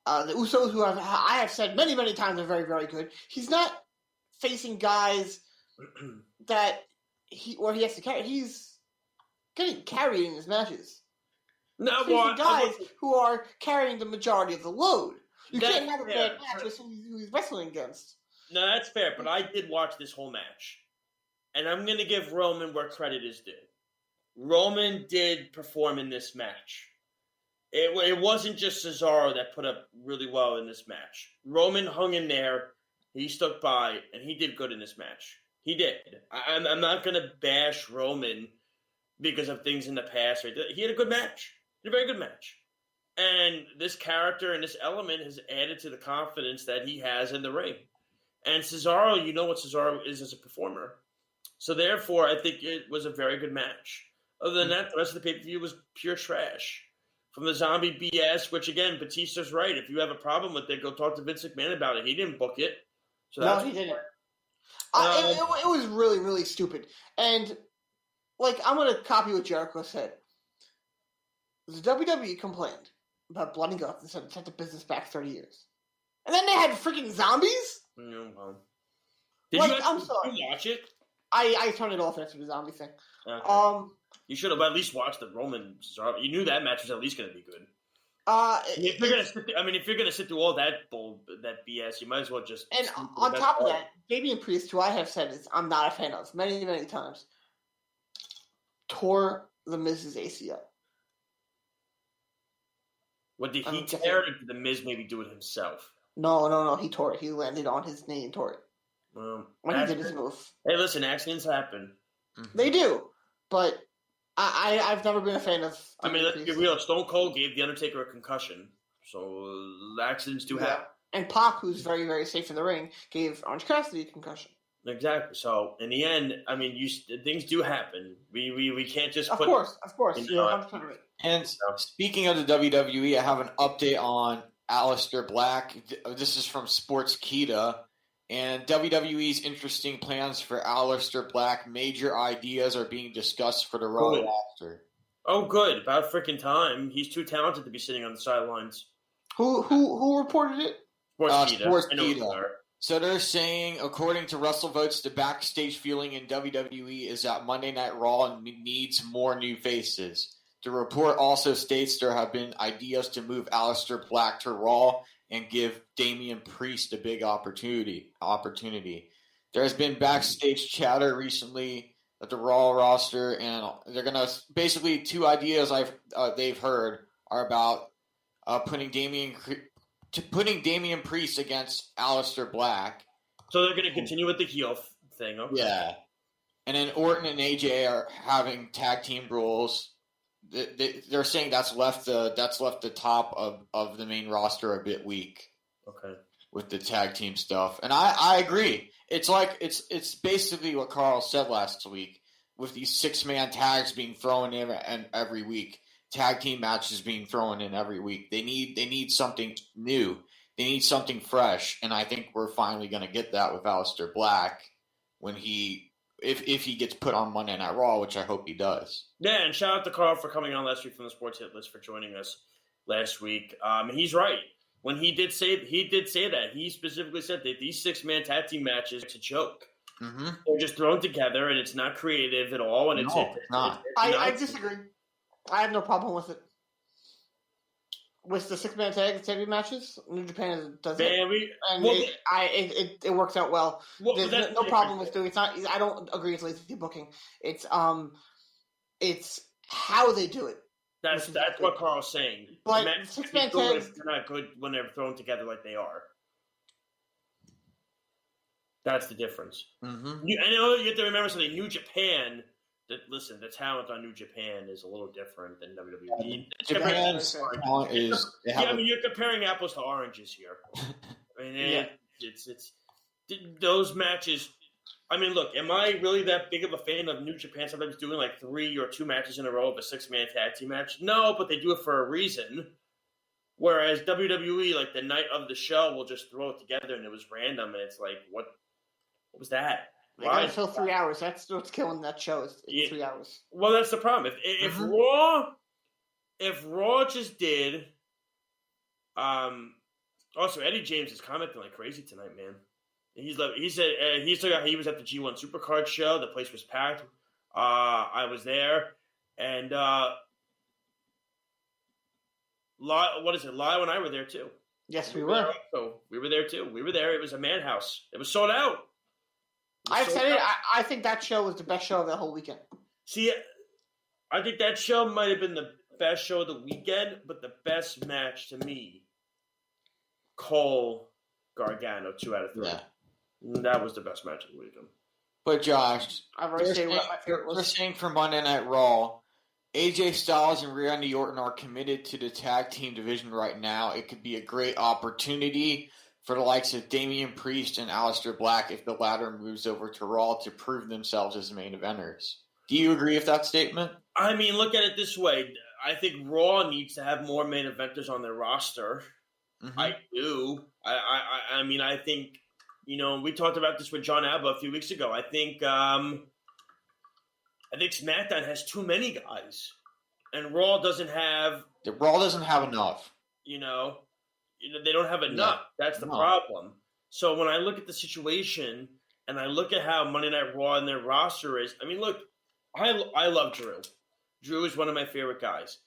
The Usos, who I have said many, many times are very, very good. He's not facing guys where he has to carry. He's getting carried in his matches. No, facing guys who are carrying the majority of the load. You can't have a bad match with who he's wrestling against. No, that's fair, but I did watch this whole match. And I'm going to give Roman where credit is due. Roman did perform in this match. It wasn't just Cesaro that put up really well in this match. Roman hung in there, he stuck by, and he did good in this match. He did. I'm not going to bash Roman because of things in the past. He had a good match. He had a very good match. And this character and this element has added to the confidence that he has in the ring. And Cesaro, you know what Cesaro is as a performer. So therefore, I think it was a very good match. Other than that, the rest of the pay-per-view was pure trash. From the zombie BS, which again, Batista's right. If you have a problem with it, go talk to Vince McMahon about it. He didn't book it. So no, he didn't. It was really, really stupid. And, I'm going to copy what Jericho said. The WWE complained about blood and guts and said set the business back 30 years. And then they had freaking zombies? Did you watch it? I turned it off after the zombie thing. Okay. You should have at least watched the Roman Cesaro. You knew that match was at least going to be good. If you're going to sit through all that BS, you might as well just. And on top of that, Damian Priest, who I have said I'm not a fan of many, many times, tore the Miz's ACL. What did he tear it? Or did the Miz maybe do it himself? No. He tore it. He landed on his knee and tore it. When he did his move. Hey, listen, accidents happen. They do, but I've never been a fan of. Let's be real. Stone Cold gave The Undertaker a concussion, so accidents do happen. And Pac, who's very, very safe in the ring, gave Orange Cassidy a concussion. Exactly. So in the end, things do happen. We can't just. Of course. You're 100% right. And speaking of the WWE, I have an update on Aleister Black. This is from Sportskeeda. And WWE's interesting plans for Aleister Black. Major ideas are being discussed for the Raw roster. Oh, good. About freaking time. He's too talented to be sitting on the sidelines. Who reported it? Sportskeeda. So they're saying, according to WrestleVotes, the backstage feeling in WWE is that Monday Night Raw needs more new faces. The report also states there have been ideas to move Aleister Black to Raw and give Damian Priest a big opportunity. There has been backstage chatter recently at the Raw roster, and they're going to basically two ideas they've heard are about putting Damian Priest against Aleister Black. So they're going to continue with the heel thing, okay? Yeah, and then Orton and AJ are having tag team roles. They're saying that's left the top of the main roster a bit weak. Okay. With the tag team stuff, and I agree. It's basically what Carl said last week with these 6-man tags being thrown in every week, tag team matches being thrown in every week. They need something new. They need something fresh, and I think we're finally going to get that with Aleister Black when if he gets put on Monday Night Raw, which I hope he does. Yeah, and shout out to Carl for coming on last week from the Sports Hit List for joining us last week. He's right. When he did say that, he specifically said that these 6-man tag team matches, it's a joke. Mm-hmm. They're just thrown together, and it's not creative at all. And it's not. I disagree. I have no problem with it. With the 6-man tag team matches, New Japan does it, it works out well. There's no problem with doing it. It's not. I don't agree with lazy booking. It's how they do it. That's what Carl's saying. But six-man tags, they're not good when they're thrown together like they are. That's the difference. Mm-hmm. You have to remember something. New Japan. Listen, the talent on New Japan is a little different than WWE. Japan's talent is. I mean, you're comparing apples to oranges here. I mean, it's those matches. I mean, look, am I really that big of a fan of New Japan sometimes doing like 3 or 2 matches in a row of a 6-man tag team match? No, but they do it for a reason. Whereas WWE, like the night of the show, will just throw it together and it was random, and it's like, what was that? They got to fill 3 hours. That's what's killing that show. Is 3 hours. Well, that's the problem. If Raw just did, also Eddie James is commenting like crazy tonight, man. He said he was at the G1 Supercard show. The place was packed. I was there, and Lyle and I were there too. Yes, we were. So we were there too. We were there. It was a madhouse. It was sold out. I've said it. I think that show was the best show of the whole weekend. See, I think that show might have been the best show of the weekend, but the best match to me, Cole Gargano, 2 out of 3. Yeah. That was the best match of the weekend. But Josh, I've already said what my favorite was. We're saying for Monday Night Raw, AJ Styles and Randy Orton are committed to the tag team division right now. It could be a great opportunity for the likes of Damian Priest and Aleister Black if the latter moves over to Raw to prove themselves as main eventers. Do you agree with that statement? I mean, look at it this way. I think Raw needs to have more main eventers on their roster. Mm-hmm. I do. I mean, I think, we talked about this with John Alba a few weeks ago. I think SmackDown has too many guys, and Raw doesn't have. Raw doesn't have enough. They don't have enough. That's the problem. So when I look at the situation and I look at how Monday Night Raw and their roster is, I mean, look, I love Drew. Drew is one of my favorite guys.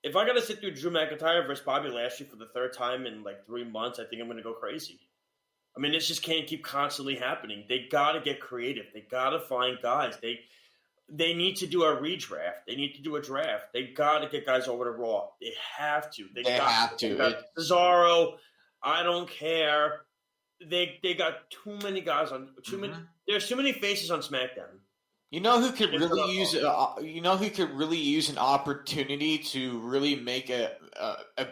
If I got to sit through Drew McIntyre versus Bobby Lashley for the 3rd time in like 3 months, I think I'm going to go crazy. I mean, this just can't keep constantly happening. They got to get creative. They got to find guys. They need to do a redraft. They need to do a draft. They got to get guys over to Raw. They have to. They have to. Cesaro, I don't care. They got too many guys on too many. There's too many faces on SmackDown. You know who could really use? Who could really use an opportunity to really make a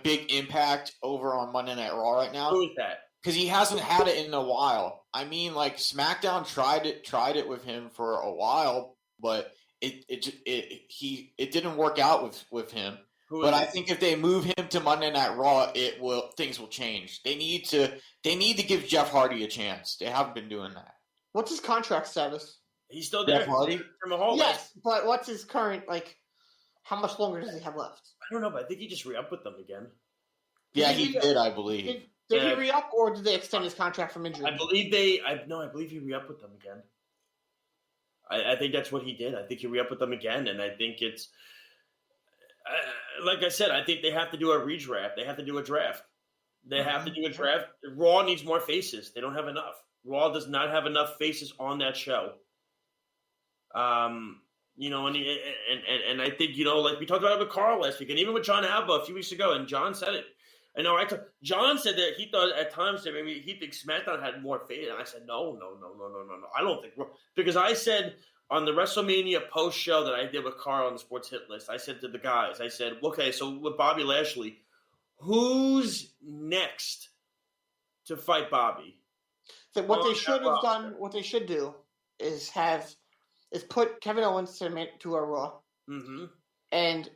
big impact over on Monday Night Raw right now? Who is that? Because he hasn't had it in a while. I mean, like SmackDown tried it with him for a while. But it didn't work out with him. But I think if they move him to Monday Night Raw, things will change. They need to give Jeff Hardy a chance. They haven't been doing that. What's his contract status? He's still there. Jeff Hardy? Yes, but what's his current how much longer does he have left? I don't know, but I think he just re-upped with them again. Yeah, he did, I believe. Did he re-up or did they extend his contract from injury? I believe he re-upped with them again. I think that's what he did. I think he re-upped with them again, and I think it's like I said. I think they have to do a redraft. They have to do a draft. They have to do a draft. Raw needs more faces. They don't have enough. Raw does not have enough faces on that show. And I think like we talked about it with Carl last week, and even with John Alba a few weeks ago, and John said it. I know. John said that he thought at times that maybe he thinks SmackDown had more faith, and I said no. I don't think because I said on the WrestleMania post show that I did with Carl on the Sports Hit List, I said to the guys, I said, okay, so with Bobby Lashley, who's next to fight Bobby? So what they should have done, what they should do, is put Kevin Owens to a Raw, and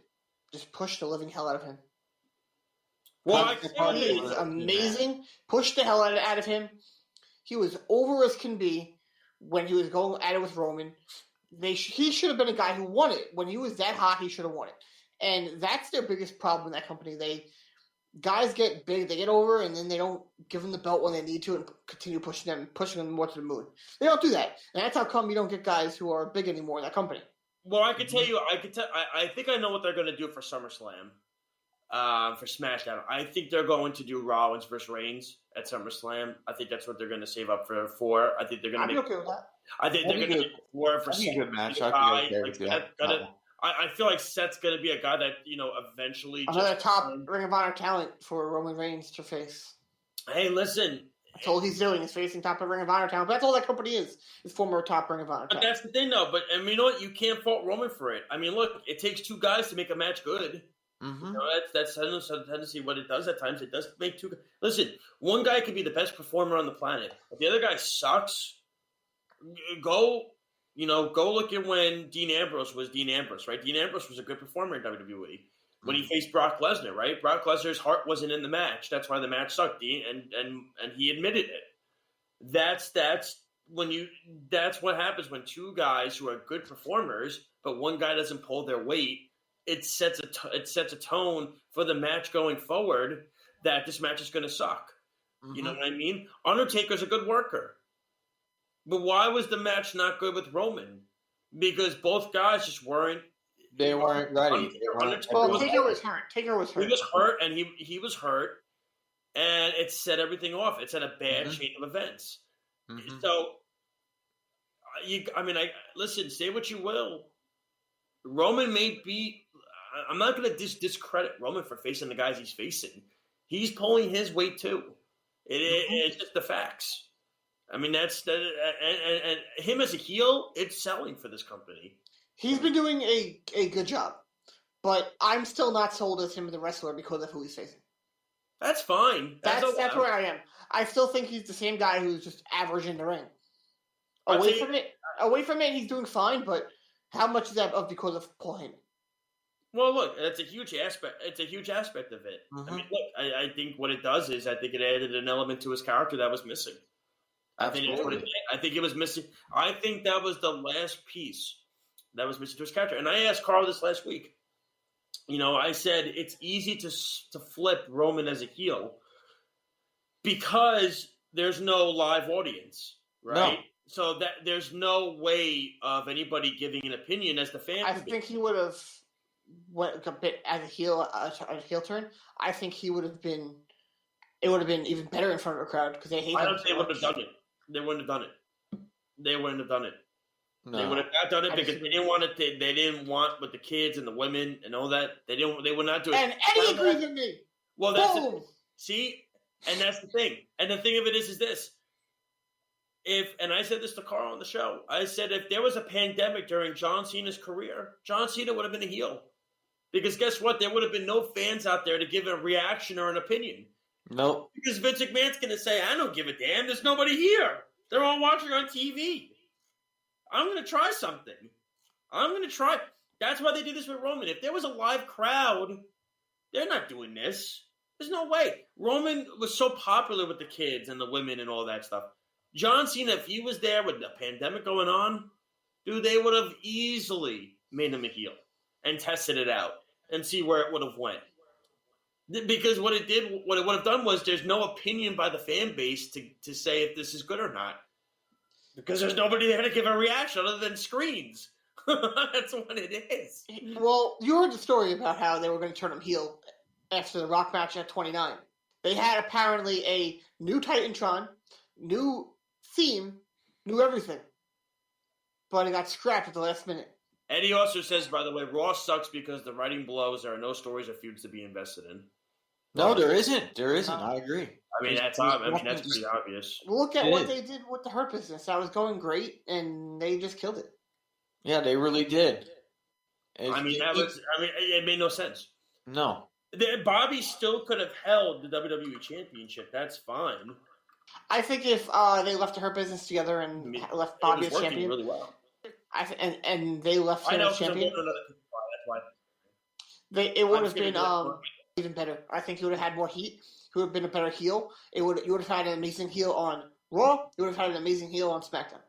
just push the living hell out of him. Well, he is amazing. Push the hell out of him. He was over as can be when he was going at it with Roman. He should have been a guy who won it. When he was that hot, he should have won it. And that's their biggest problem in that company. Guys get big, they get over, and then they don't give them the belt when they need to and continue pushing them more to the moon. They don't do that. And that's how come you don't get guys who are big anymore in that company. Well, I think I know what they're going to do for SummerSlam. For SmackDown, I think they're going to do Rollins versus Reigns at SummerSlam. I think that's what they're going to save up for. I think they're going to. I'd be okay with that. I think they're going to make 4 for a good match. I feel like Seth's going to be a guy that, eventually... Another top Ring of Honor talent for Roman Reigns to face. Hey, listen. That's all he's doing is facing top Ring of Honor talent. But that's all that company is former top Ring of Honor talent. But that's the thing, though. But, you know what? You can't fault Roman for it. I mean, look, it takes two guys to make a match good. Mm-hmm. That's tendency what it does at times. It does make two... Listen, one guy could be the best performer on the planet. If the other guy sucks, go look at when Dean Ambrose was Dean Ambrose, right? Dean Ambrose was a good performer in WWE. When he faced Brock Lesnar, right? Brock Lesnar's heart wasn't in the match. That's why the match sucked. And he admitted it. That's what happens when two guys who are good performers, but one guy doesn't pull their weight. It sets a tone for the match going forward that this match is going to suck. Mm-hmm. You know what I mean? Undertaker's a good worker. But why was the match not good with Roman? Because both guys just weren't. They weren't ready. Taker was hurt. He was hurt, and he was hurt, and it set everything off. It set a bad chain of events. Mm-hmm. So, listen. Say what you will. Roman may be. I'm not going to discredit Roman for facing the guys he's facing. He's pulling his weight too. It's just the facts. I mean, and him as a heel, it's selling for this company. He's been doing a good job, but I'm still not sold as him as a wrestler because of who he's facing. That's fine. That's where I am. I still think he's the same guy who's just average in the ring. Away from it, he's doing fine, but how much is that because of Paul Heyman? Well, look, that's a huge aspect. It's a huge aspect of it. Mm-hmm. I mean, look, I think what it does is I think it added an element to his character that was missing. I think it was missing. I think that was the last piece that was missing to his character. And I asked Carl this last week. I said it's easy to flip Roman as a heel because there's no live audience, right? No. So that there's no way of anybody giving an opinion as the fan. I think he would have went a bit as a heel turn. I think he would have been. It would have been even better in front of a crowd because they hate him. I don't think they would have done it. They wouldn't have done it. No. They would have not done it because they didn't want it. They didn't want with the kids and the women and all that. They would not do it. And Eddie agrees with me. Well, that's see, and that's the thing. And the thing of it is this. And I said this to Carl on the show. I said if there was a pandemic during John Cena's career, John Cena would have been a heel. Because guess what? There would have been no fans out there to give a reaction or an opinion. Nope. Because Vince McMahon's going to say, I don't give a damn. There's nobody here. They're all watching on TV. I'm going to try something. That's why they did this with Roman. If there was a live crowd, they're not doing this. There's no way. Roman was so popular with the kids and the women and all that stuff. John Cena, if he was there with the pandemic going on, dude, they would have easily made him a heel and tested it out and see where it would have went. Because what it would have done was there's no opinion by the fan base to say if this is good or not. Because there's nobody there to give a reaction other than screens. That's what it is. Well, you heard the story about how they were going to turn him heel after the Rock match at 29. They had apparently a new Titantron, new theme, new everything. But it got scrapped at the last minute. Eddie also says, by the way, Raw sucks because the writing blows. There are no stories or feuds to be invested in. No, there isn't. I agree. I mean, that's pretty obvious. Look at what they did with the Hurt Business. That was going great, and they just killed it. Yeah, they really did. It made no sense. No. Bobby still could have held the WWE Championship. That's fine. I think if they left the Hurt Business together and left Bobby as champion, really well. And they left him as champion. That's why. It would have been even better. I think he would have had more heat. He would have been a better heel. You would have had an amazing heel on Raw. You would have had an amazing heel on SmackDown.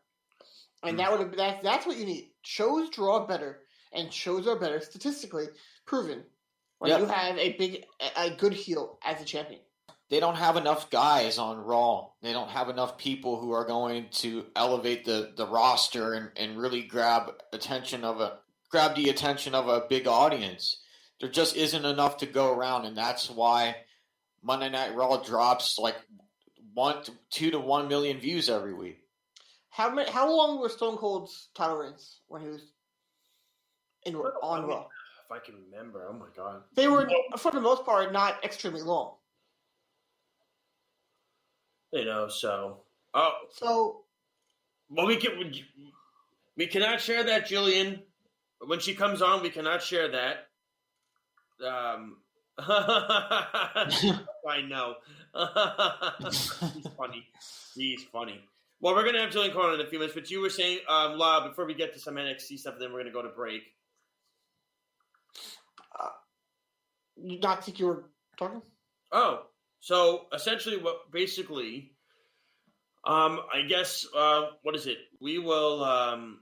And that's what you need. Shows draw better, and shows are better statistically proven when you have a good heel as a champion. They don't have enough guys on Raw. They don't have enough people who are going to elevate the roster and really grab the attention of a big audience. There just isn't enough to go around, and that's why Monday Night Raw drops like 2 to 1 million views every week. How long were Stone Cold's title reigns when he was? on Raw. If I can remember, oh my god. They were, for the most part, not extremely long. So. Well, we cannot share that, Jillian. When she comes on, we cannot share that. I know. He's funny. Well, we're going to have Jillian Cohen in a few minutes, but you were saying, Lyle, before we get to some NXT stuff, then we're going to go to break. You not think you were talking? Oh, so essentially I guess, what is it? We will,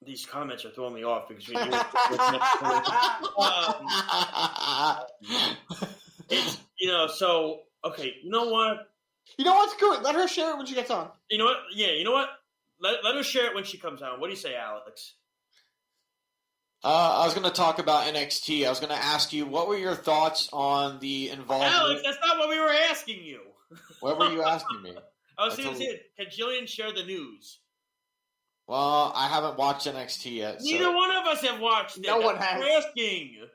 these comments are throwing me off because we do it. So, okay, you know what? You know what? Screw it. Let her share it when she gets on. You know what? Yeah, you know what? Let her share it when she comes on. What do you say, Alex? I was going to talk about NXT. I was going to ask you, what were your thoughts on the involvement? Alex, that's not what we were asking you. What were you asking me? I was saying, can Jillian share the news? Well, I haven't watched NXT yet. Neither one of us have watched it. No one has. We're asking.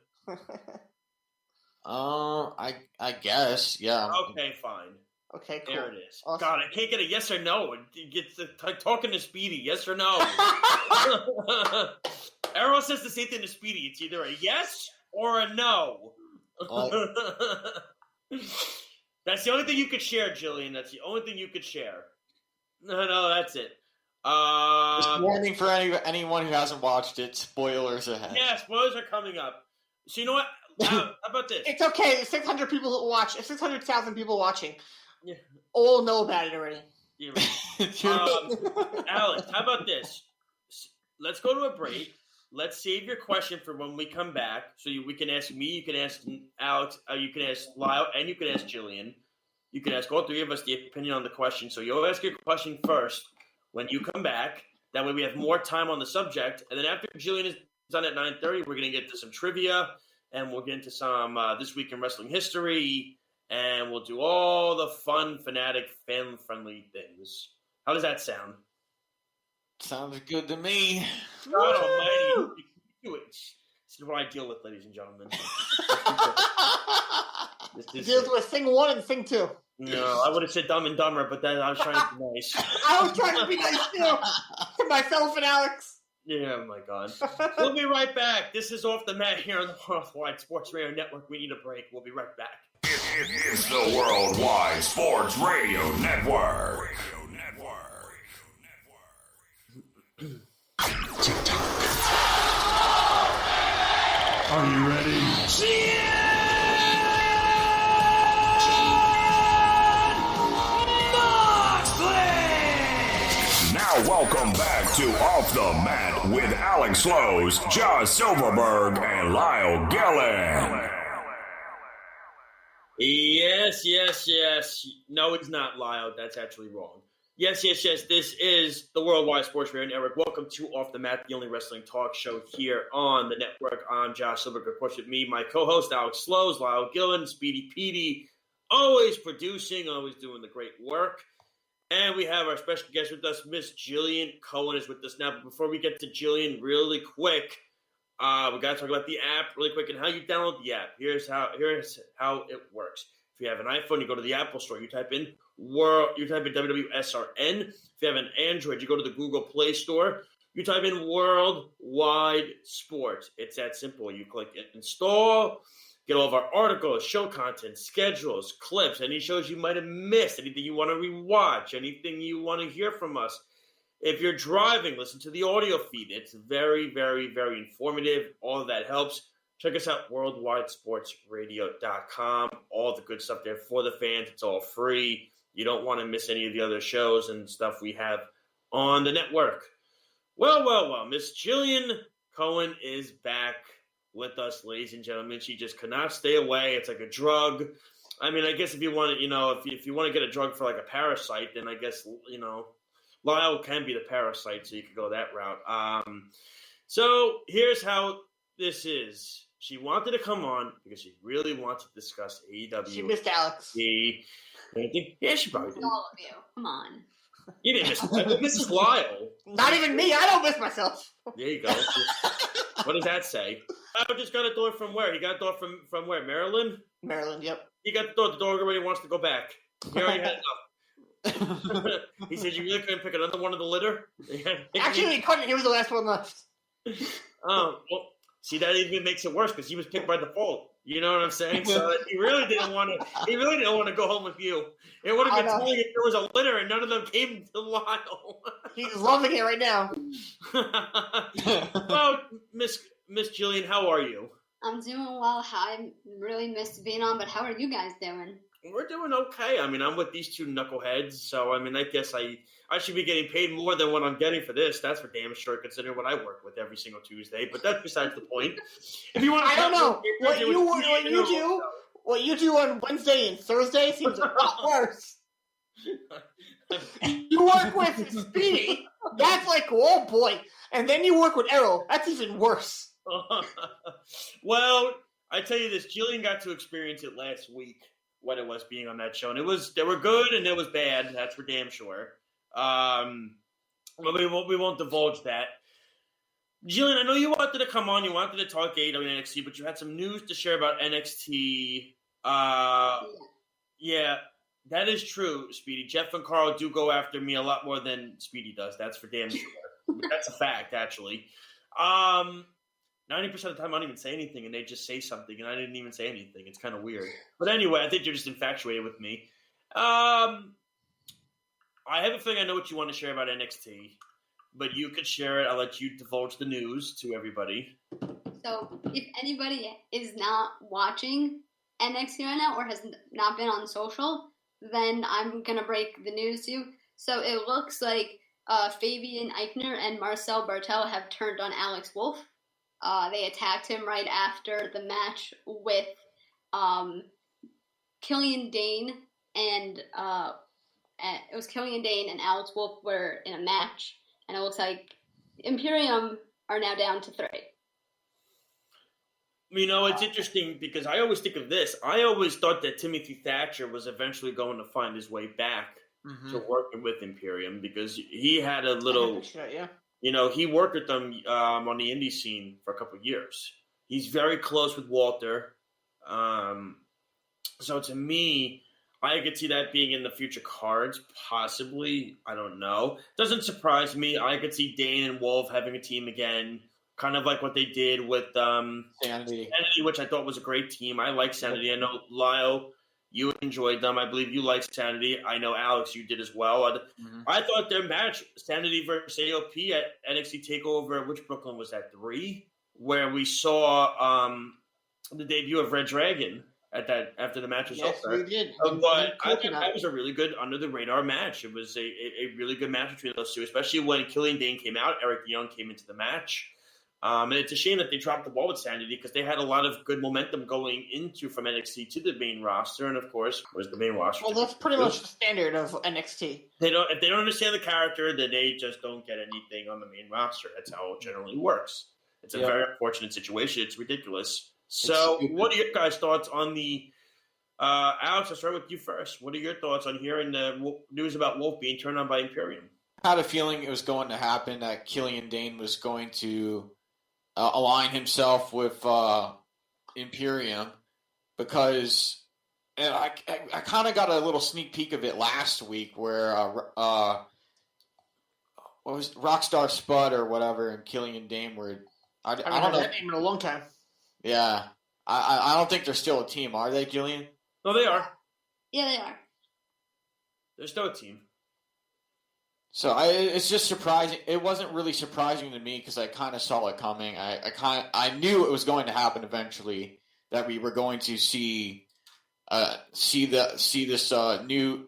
I guess, yeah. Okay, fine. Okay, cool. There it is. Awesome. God, I can't get a yes or no. It gets talking to Speedy, yes or no. Arrow says the same thing to Speedy. It's either a yes or a no. That's the only thing you could share, Jillian. That's the only thing you could share. No, that's it. Just warning for anyone who hasn't watched it, spoilers ahead. Yeah, spoilers are coming up. So you know what? How about this? It's okay. There's 600 people who watch. 600,000 people watching. Yeah. All know about it already. Yeah, right. Alex, how about this? Let's go to a break. Let's save your question for when we come back. So we can ask me, you can ask Alex, you can ask Lyle, and you can ask Jillian. You can ask all three of us the opinion on the question. So you'll ask your question first when you come back. That way we have more time on the subject. And then after Jillian is done at 9:30, we're going to get to some trivia. And we'll get into some This Week in Wrestling History. And we'll do all the fun, fanatic, fan-friendly things. How does that sound? Sounds good to me. God almighty. Do it. This is what I deal with, ladies and gentlemen. It deals with thing 1 and thing 2. No, I would have said Dumb and Dumber, but then I was trying to be nice. I was trying to be nice, too. To myself and Alex. Yeah, oh my God. We'll be right back. This is Off the Mat here on the Worldwide Sports Radio Network. We need a break. We'll be right back. It is the Worldwide Sports Radio Network. Are you ready? Now welcome back to Off the Mat with Alex Lowe's, Josh Silverberg, and Lyle Gillen. Yes. No, it's not, Lyle. That's actually wrong. Yes. This is the Worldwide Sports Radio Network. Welcome to Off the Mat, the only wrestling talk show here on the network. I'm Josh Silverberg. Of course, with me, my co-host, Alex Lowe's, Lyle Gillen, Speedy Petey, always producing, always doing the great work. And we have our special guest with us, Miss Jillian Cohen is with us now. But before we get to Jillian really quick, we got to talk about the app really quick and how you download the app. Here's how it works. If you have an iPhone, you go to the Apple Store. You type in WWSRN. If you have an Android, you go to the Google Play Store. You type in Worldwide Sports. It's that simple. You click install. Get all of our articles, show content, schedules, clips, any shows you might have missed, anything you want to rewatch, anything you want to hear from us. If you're driving, listen to the audio feed. It's very, very, very informative. All of that helps. Check us out, worldwidesportsradio.com. All the good stuff there for the fans. It's all free. You don't want to miss any of the other shows and stuff we have on the network. Well. Miss Jillian Cohen is back with us, ladies and gentlemen. She just could not stay away. It's like a drug. I mean, I guess if you want to, if you want to get a drug for like a parasite, then I guess, Lyle can be the parasite, so you could go that route. So here's how this is. She wanted to come on because she really wants to discuss AEW. She missed Alex. Yeah, she probably did. All of you. Come on. You didn't miss Mrs. Lyle. Not even me. I don't miss myself. There you go. What does that say? I just got a door from where? He got a door from where? Maryland? Maryland, yep. He got the door. The dog already wants to go back. He already had enough. He said, you really couldn't pick another one of the litter? Actually, he couldn't. He was the last one left. Oh, well, see, that even makes it worse because he was picked by default. You know what I'm saying? So he really didn't want to. He really didn't want to go home with you. It would have been funny if there was a litter and none of them came to Lyle. He's loving it right now. Oh, Miss Jillian, how are you? I'm doing well. I really missed being on, but how are you guys doing? We're doing okay. I mean, I'm with these two knuckleheads, so I mean, I guess I should be getting paid more than what I'm getting for this. That's for damn sure, considering what I work with every single Tuesday. But that's besides the point. If you want, I don't know what you do on Wednesday and Thursday seems a lot worse. You work with Speedy. That's like, oh boy, and then you work with Errol. That's even worse. Well, I tell you this, Jillian got to experience it last week. What it was being on that show, and they were good and it was bad. That's for damn sure. But we won't divulge that. Jillian, I know you wanted to come on. You wanted to talk AEW and NXT, but you had some news to share about NXT. Yeah, that is true, Speedy. Jeff and Carl do go after me a lot more than Speedy does. That's for damn sure. That's a fact, actually. 90% of the time, I don't even say anything, and they just say something, and I didn't even say anything. It's kind of weird. But anyway, I think you're just infatuated with me. I have a feeling I know what you want to share about NXT, but you could share it. I'll let you divulge the news to everybody. So, if anybody is not watching NXT right now or has not been on social, then I'm going to break the news to you. So, it looks like Fabian Eichner and Marcel Bartel have turned on Alex Wolf. They attacked him right after the match with Killian Dane and it was Killian Dane and Alex Wolf were in a match, and it looks like Imperium are now down to 3. You know, it's interesting because I always think of this. I always thought that Timothy Thatcher was eventually going to find his way back to working with Imperium because he had a little... You know, he worked with them on the indie scene for a couple of years. He's very close with Walter. So to me, I could see that being in the future cards, possibly. I don't know. Doesn't surprise me. I could see Dane and Wolf having a team again, kind of like what they did with Sanity, which I thought was a great team. I like Sanity. I know, Lyle, you enjoyed them. I believe you liked Sanity. I know, Alex, you did as well. I thought their match, Sanity versus AOP at NXT TakeOver, which Brooklyn was that, 3? Where we saw the debut of Red Dragon after the match was over. Yes, we did. But I think that was a really good under-the-radar match. It was a really good match between those two, especially when Killian Dane came out, Eric Young came into the match. And it's a shame that they dropped the ball with Sanity because they had a lot of good momentum going into from NXT to the main roster, and of course, was the main roster. Well, that's pretty much the standard of NXT. If they don't understand the character, then they just don't get anything on the main roster. That's how it generally works. It's a very unfortunate situation. It's ridiculous. So, what are your guys' thoughts on the? Alex, I'll start with you first. What are your thoughts on hearing the news about Wolf being turned on by Imperium? I had a feeling it was going to happen, that Killian Dane was going to align himself with Imperium, because and I kind of got a little sneak peek of it last week where what was Rockstar Spud or whatever and Killian Dane were. I don't know that name in a long time. Yeah, I don't think they're still a team, are they, Jillian? No, they are. Yeah, they are. They're still a team. So it's just surprising. It wasn't really surprising to me because I kind of saw it coming. I knew it was going to happen eventually, that we were going to see this new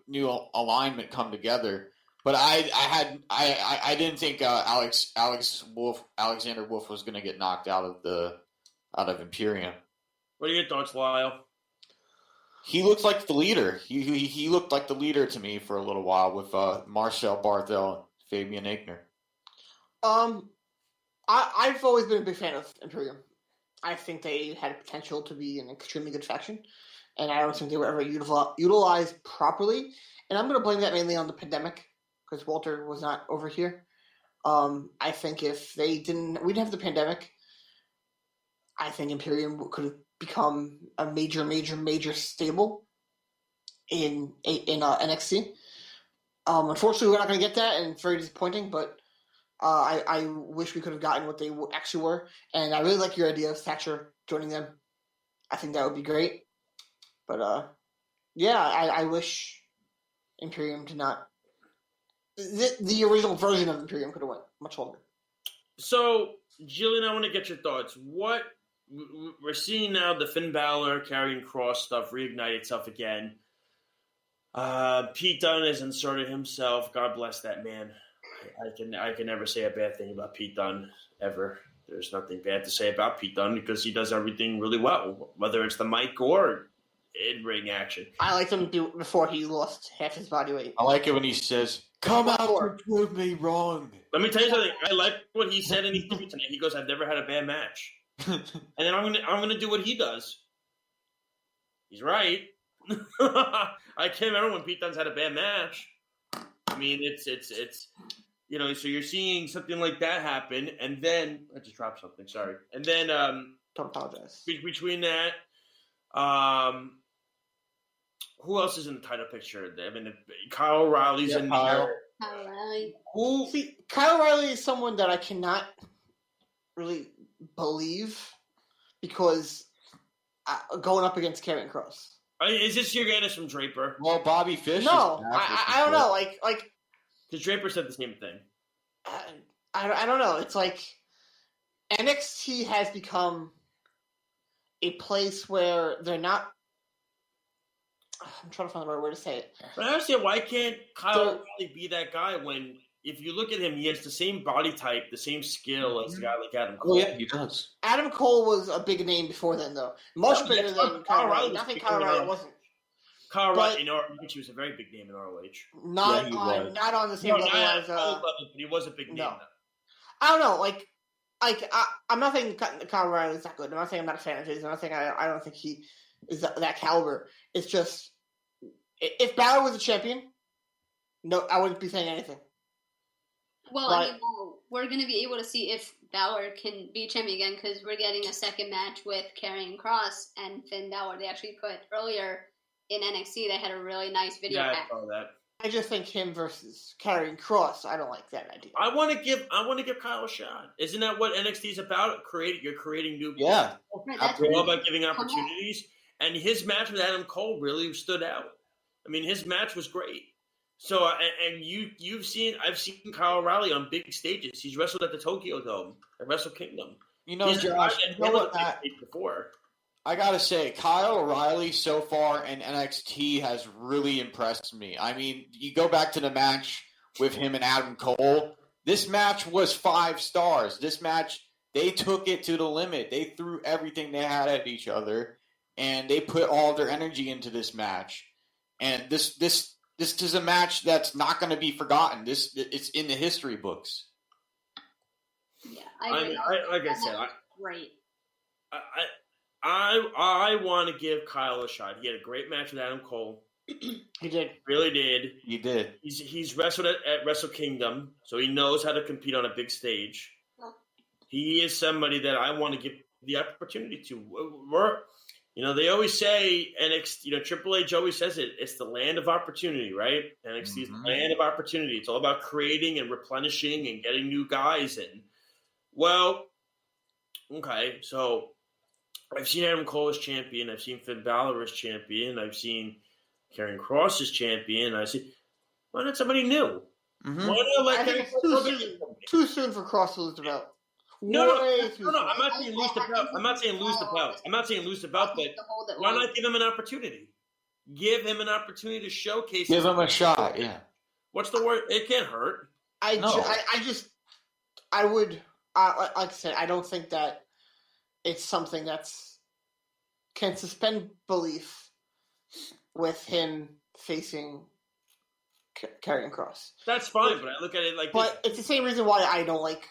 alignment come together. But I didn't think Alexander Wolf was going to get knocked out of Imperium. What are your thoughts, Lyle? He looked like the leader. He looked like the leader to me for a little while with Marcel Barthel and Fabian Aichner. I've always been a big fan of Imperium. I think they had potential to be an extremely good faction, and I don't think they were ever utilized properly. And I'm going to blame that mainly on the pandemic, because Walter was not over here. I think if we didn't have the pandemic, I think Imperium could have become a major stable in NXT. Unfortunately, we're not going to get that, and it's very disappointing. But I wish we could have gotten what they actually were, and I really like your idea of Thatcher joining them. I think that would be great. But I wish Imperium did not. The original version of Imperium could have went much longer. So, Jillian, I want to get your thoughts. What we're seeing now, the Finn Balor carrying Cross stuff reignite itself again. Pete Dunne has inserted himself. God bless that man. I can never say a bad thing about Pete Dunne ever. There's nothing bad to say about Pete Dunne because he does everything really well, whether it's the mic or in-ring action. I liked him before he lost half his body weight. I like it when he says, "Come out and prove me wrong." Let me tell you something. I like what he said in the interview tonight. He goes, "I've never had a bad match," and then I'm gonna do what he does. He's right. I can't remember when Pete Dunne's had a bad match. I mean, it's so you're seeing something like that happen, and then I just dropped something. Sorry, and then don't apologize. Between that, who else is in the title picture? I mean, Kyle O'Reilly's in there. Kyle O'Reilly. Kyle O'Reilly is someone that I cannot really believe because going up against Karrion Kross. Is this your guy from Draper? Well, Bobby Fish. No, I don't know. Like, because Draper said the same thing. I don't know. It's like NXT has become a place where they're not. I'm trying to find the right way to say it. But I understand why can't Kyle O'Reilly be that guy when, if you look at him, he has the same body type, the same skill as a guy like Adam Cole. Oh yeah, he does. Adam Cole was a big name before then, though. Much bigger than Kyle O'Reilly. Nothing Kyle O'Reilly wasn't. Kyle O'Reilly in ROH was a very big name in ROH. Not on the same level as. But he was a big name. No. I don't know. I'm not saying Kyle O'Reilly is that good. I'm not saying I'm not a fan of his. I'm not saying I don't think he is that caliber. It's just if Balor was a champion, no, I wouldn't be saying anything. Well, I mean, we're going to be able to see if Balor can be champion again because we're getting a second match with Karrion Kross and Finn Balor. They actually put earlier in NXT. They had a really nice video. Yeah, I saw that. I just think him versus Karrion Kross. I don't like that idea. I want to give Kyle a shot. Isn't that what NXT is about? You're creating new. Yeah, it's all about giving opportunities. And his match with Adam Cole really stood out. I mean, his match was great. So, and I've seen Kyle O'Reilly on big stages. He's wrestled at the Tokyo Dome, at Wrestle Kingdom. Josh, before. I gotta say, Kyle O'Reilly so far in NXT has really impressed me. I mean, you go back to the match with him and Adam Cole. This match was 5 stars. This match, they took it to the limit. They threw everything they had at each other, and they put all their energy into this match. And this is a match that's not going to be forgotten. It's in the history books. Yeah, I agree. Like I said, great. I want to give Kyle a shot. He had a great match with Adam Cole. He did. Really did. He did. He's wrestled at Wrestle Kingdom, so he knows how to compete on a big stage. He is somebody that I want to give the opportunity to. They always say NXT, Triple H always says it. It's the land of opportunity, right? NXT is the land of opportunity. It's all about creating and replenishing and getting new guys in. Well, okay, so I've seen Adam Cole as champion. I've seen Finn Balor as champion. I've seen Karrion Kross as champion. Why not somebody new? Mm-hmm. Why not let Karrion Kross too soon for Kross to lose the belt. No. I'm not saying lose the belt. I'm not saying lose the belt, but why not give him an opportunity? Give him an opportunity to showcase. Give him a shot. Yeah. What's the word? It can't hurt. Like I said, I don't think that it's something that's can suspend belief with him facing Karrion Kross. That's fine, but I look at it like. But it's the same reason why I don't like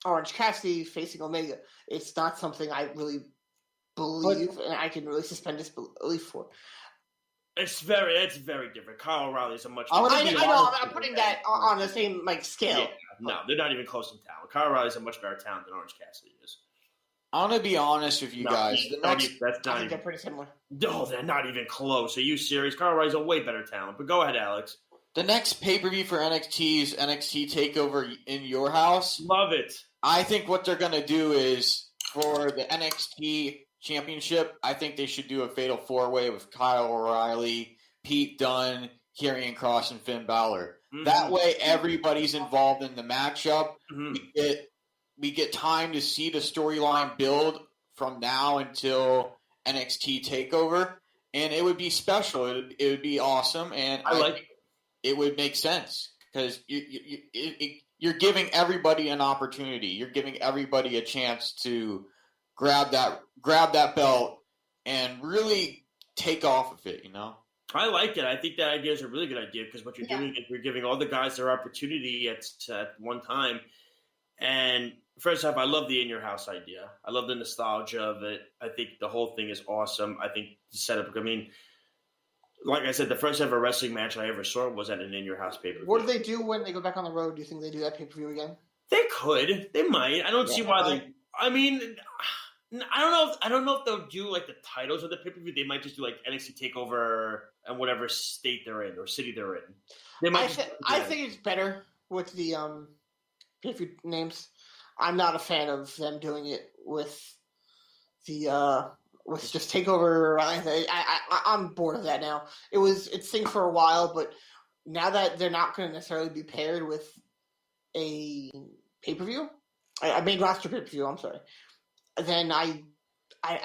Orange Cassidy facing Omega. It's not something I really believe, and I can really suspend disbelief for. It's very different. Kyle O'Reilly's a much. I know. I'm putting that on the same scale. Yeah, no, they're not even close in talent. Kyle O'Reilly's a much better talent than Orange Cassidy is. I want to be honest with you guys. I think they're pretty similar. No, they're not even close. Are you serious? Kyle O'Reilly's a way better talent. But go ahead, Alex. The next pay-per-view for NXT is NXT TakeOver in your house. Love it. I think what they're going to do is for the NXT Championship, I think they should do a fatal four-way with Kyle O'Reilly, Pete Dunne, Karrion Kross, and Finn Balor. Mm-hmm. That way, everybody's involved in the matchup. Mm-hmm. We get time to see the storyline build from now until NXT TakeOver, and it would be special. It would be awesome, and it would make sense because you're giving everybody an opportunity. You're giving everybody a chance to grab that belt and really take off of it, I like it. I think that idea is a really good idea because what you're doing is you're giving all the guys their opportunity at one time. And first off, I love the in your house idea. I love the nostalgia of it. I think the whole thing is awesome. I think the setup, like I said, the first ever wrestling match I ever saw was at an in your house pay-per-view. What do they do when they go back on the road? Do you think they do that pay-per-view again? They could. They might. I don't see why they. I don't know if they'll do the titles of the pay-per-view. They might just do NXT TakeOver and whatever state they're in or city they're in. They might. I think it's better with the pay-per-view names. I'm not a fan of them doing it with the with just TakeOver. I'm bored of that now. It's thing for a while, but now that they're not going to necessarily be paired with a pay-per-view, a main roster pay-per-view. I'm sorry. Then I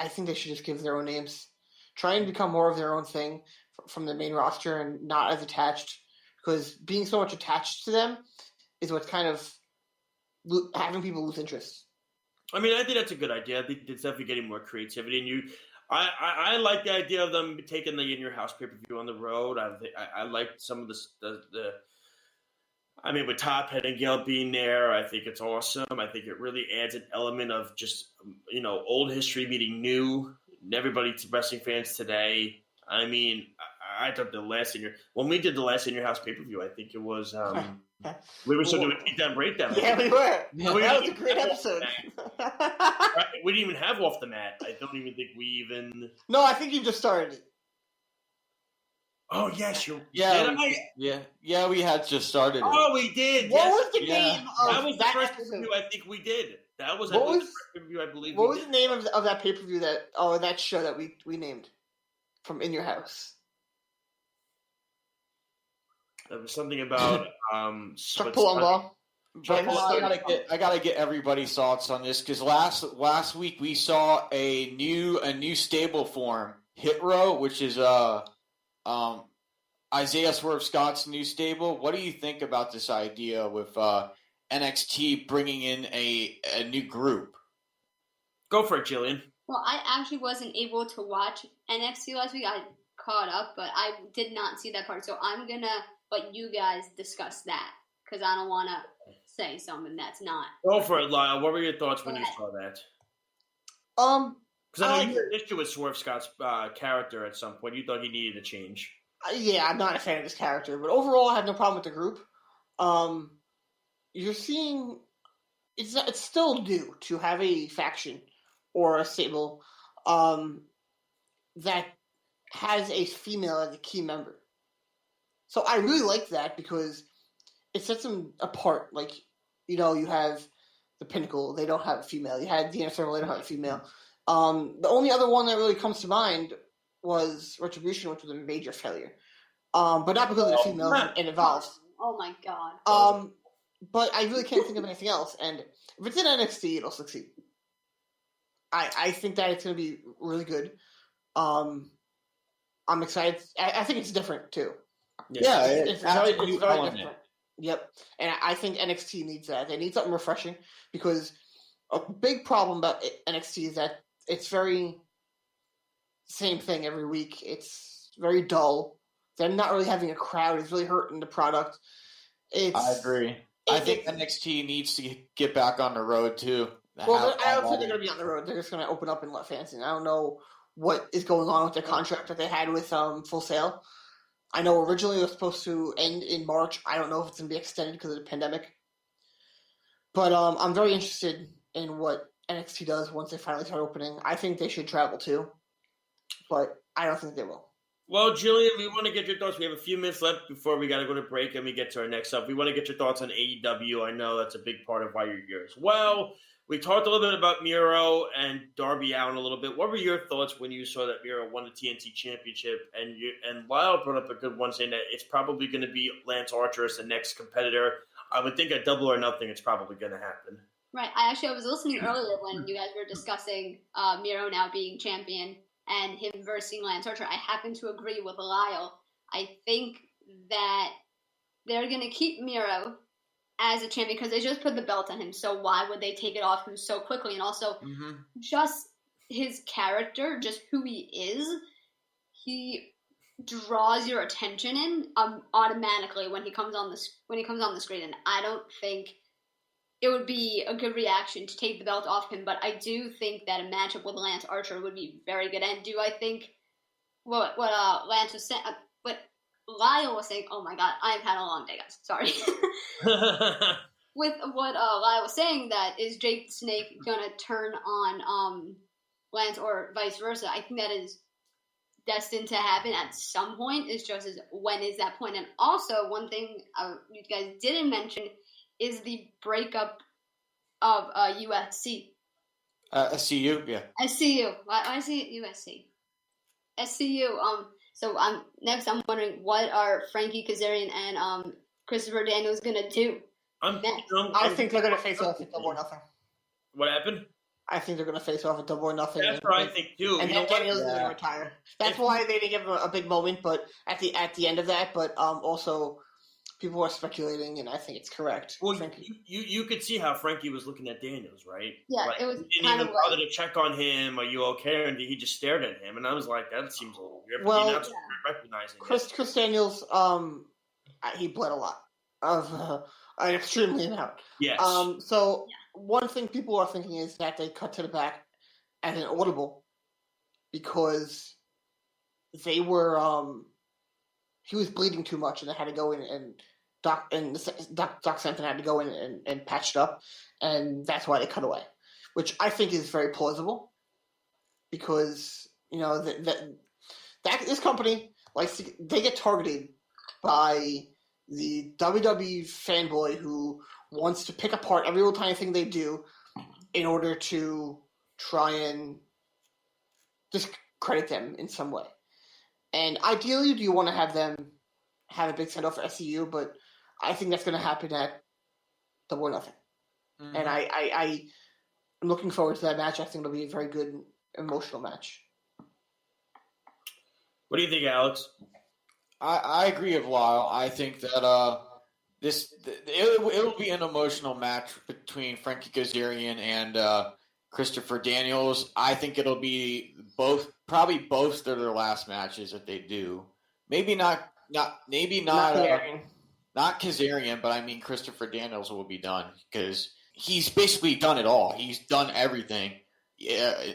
think they should just give their own names. Try and become more of their own thing from the main roster and not as attached. Because being so much attached to them is what's kind of having people lose interest. I think that's a good idea. I think it's definitely getting more creativity. And I like the idea of them taking the in your house pay-per-view on the road. I like some of the with Top Head and Gail being there, I think it's awesome. I think it really adds an element of just, old history meeting new. Everybody, wrestling fans today. I thought when we did the last in your house pay-per-view, I think it was, we were still doing a beatdown breakdown. Yeah, we were. That was a great episode. We didn't even have Off the Mat. I don't even think we even. No, I think you just started it. Oh yes, we had just started it. Oh, we did. What was the name of that was the first pay-per-view I think we did. That was the first pay-per-view I believe. What was the name of that pay-per-view that show that we named from In Your House? There was something about Chuck Palumbo. I gotta get everybody's thoughts on this because last week we saw a new stable form, Hit Row, which is Isaiah Swerve Scott's new stable. What do you think about this idea with NXT bringing in a new group? Go for it, Jillian. Well, I actually wasn't able to watch NXT last week. I caught up, but I did not see that part. So I'm going to let you guys discuss that because I don't want to say something that's not. Go for it, Lyle. What were your thoughts when you saw that? Because I know you had an issue with Swerve Scott's character at some point. You thought he needed a change. Yeah, I'm not a fan of this character, but overall, I have no problem with the group. You're seeing it's still new to have a faction or a stable that has a female as a key member. So I really like that because it sets them apart. You have the Pinnacle; they don't have a female. You had the Inner Circle; they don't have a female. The only other one that really comes to mind was Retribution, which was a major failure. But not because of the females and Evolve. Oh my god. But I really can't think of anything else. And if it's in NXT, it'll succeed. I think that it's going to be really good. I'm excited. I think it's different too. Yeah, it's very different. Yep. And I think NXT needs that. They need something refreshing because a big problem about NXT is that it's very same thing every week. It's very dull. Them not really having a crowd is really hurting the product. I agree. I think NXT needs to get back on the road too. Well, I don't think they're going to be on the road. They're just going to open up and let fans in. I don't know what is going on with their contract that they had with Full Sail. I know originally it was supposed to end in March. I don't know if it's going to be extended because of the pandemic. But I'm very interested in what NXT does once they finally start opening. I think they should travel too, but I don't think they will. Well, Jillian, we want to get your thoughts. We have a few minutes left before we got to go to break and we get to our next up. We want to get your thoughts on AEW. I know that's a big part of why you're here as well. We talked a little bit about Miro and Darby Allin a little bit. What were your thoughts when you saw that Miro won the TNT Championship? And Lyle brought up a good one saying that it's probably going to be Lance Archer as the next competitor. I would think at Double or Nothing it's probably going to happen. Right. I was listening earlier when you guys were discussing Miro now being champion and him versus Lance Archer. I happen to agree with Lyle. I think that they're going to keep Miro as a champion because they just put the belt on him. So why would they take it off him so quickly? And also, just his character, just who he is, he draws your attention in automatically when he comes on the screen. And I don't think it would be a good reaction to take the belt off him. But I do think that a matchup with Lance Archer would be very good. And do I think what Lance was saying? What Lyle was saying, oh my god, I've had a long day, guys. Sorry. With what Lyle was saying, that is Jake the Snake gonna turn on Lance or vice versa? I think that is destined to happen at some point. It's just as when is that point? And also, one thing you guys didn't mention is the breakup of USC. SCU, yeah. SCU. Why is it USC? SCU. So I'm wondering what are Frankie Kazarian and Christopher Daniels gonna do? I think they're gonna face off at Double or Nothing. What happened? I think they're gonna face off at Double or Nothing. That's what I think too. And then Daniels is gonna retire. That's why they didn't give him a big moment, but at the end of that. But also, people are speculating, and I think it's correct. Well, you could see how Frankie was looking at Daniels, right? Yeah, like, it was. He didn't even bother to check on him. Are you okay? And he just stared at him, and I was like, that seems a little weird. Well, but recognizing Chris Daniels, he bled a lot of an extremely amount. Yes. So one thing people are thinking is that they cut to the back as an audible because they were he was bleeding too much, and they had to go in and Doc Sampson had to go in and patch it up, and that's why they cut away, which I think is very plausible because this company they get targeted by the WWE fanboy who wants to pick apart every little tiny thing they do in order to try and discredit them in some way. And ideally, you want to have them have a big send-off for SCU, but I think that's going to happen at Double or Nothing. Mm-hmm. And I'm looking forward to that match. I think it'll be a very good, emotional match. What do you think, Alex? I agree with Lyle. I think that it'll be an emotional match between Frankie Kazarian and Christopher Daniels. I think it'll be probably both of their last matches that they do. Maybe not Kazarian, but I mean Christopher Daniels will be done because he's basically done it all. He's done everything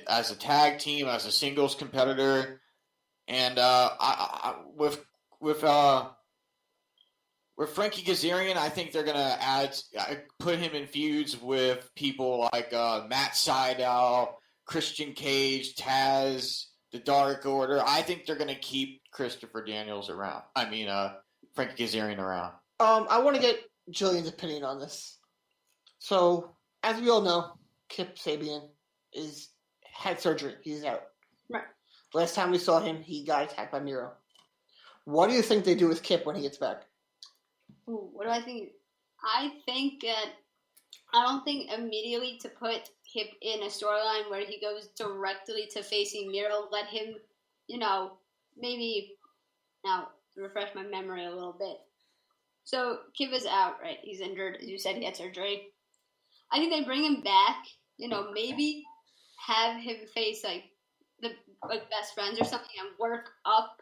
as a tag team, as a singles competitor, and with Frankie Kazarian, I think they're gonna put him in feuds with people like Matt Sydal, Christian Cage, Taz, the Dark Order. I think they're gonna keep Christopher Daniels around. I mean, Frankie Kazarian around. I want to get Jillian's opinion on this. So, as we all know, Kip Sabian had surgery. He's out. Right. Last time we saw him, he got attacked by Miro. What do you think they do with Kip when he gets back? Ooh, what do I think? I don't think immediately to put Kip in a storyline where he goes directly to facing Miro. Let him, maybe now refresh my memory a little bit. So Kip is out, right? He's injured. As you said, he had surgery. I think they bring him back. Maybe have him face the best friends or something and work up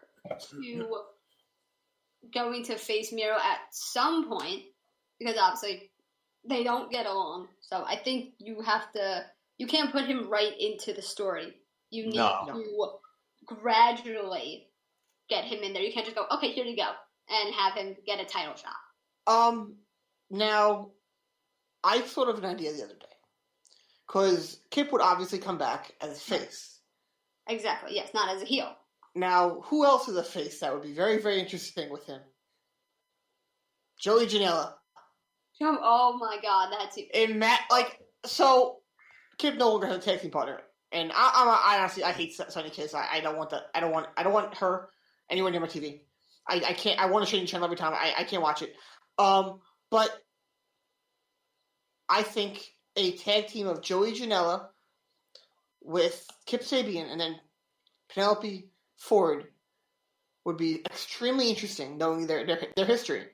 to going to face Miro at some point, because obviously they don't get along. So I think you can't put him right into the story. You need to gradually get him in there. You can't just go, okay, here you go, and have him get a title shot. Now, I thought of an idea the other day. Because Kip would obviously come back as a face. Exactly, yes, not as a heel. Now, who else is a face that would be very, very interesting with him? Joey Janela. Oh my god, that's it. So, Kip no longer has a tag team partner. And I honestly, I hate Sonny Kiss. I don't want that. I don't want her anywhere near my TV. I can't. I want to change the channel every time. I can't watch it. But I think a tag team of Joey Janela with Kip Sabian and then Penelope Ford would be extremely interesting, knowing their history.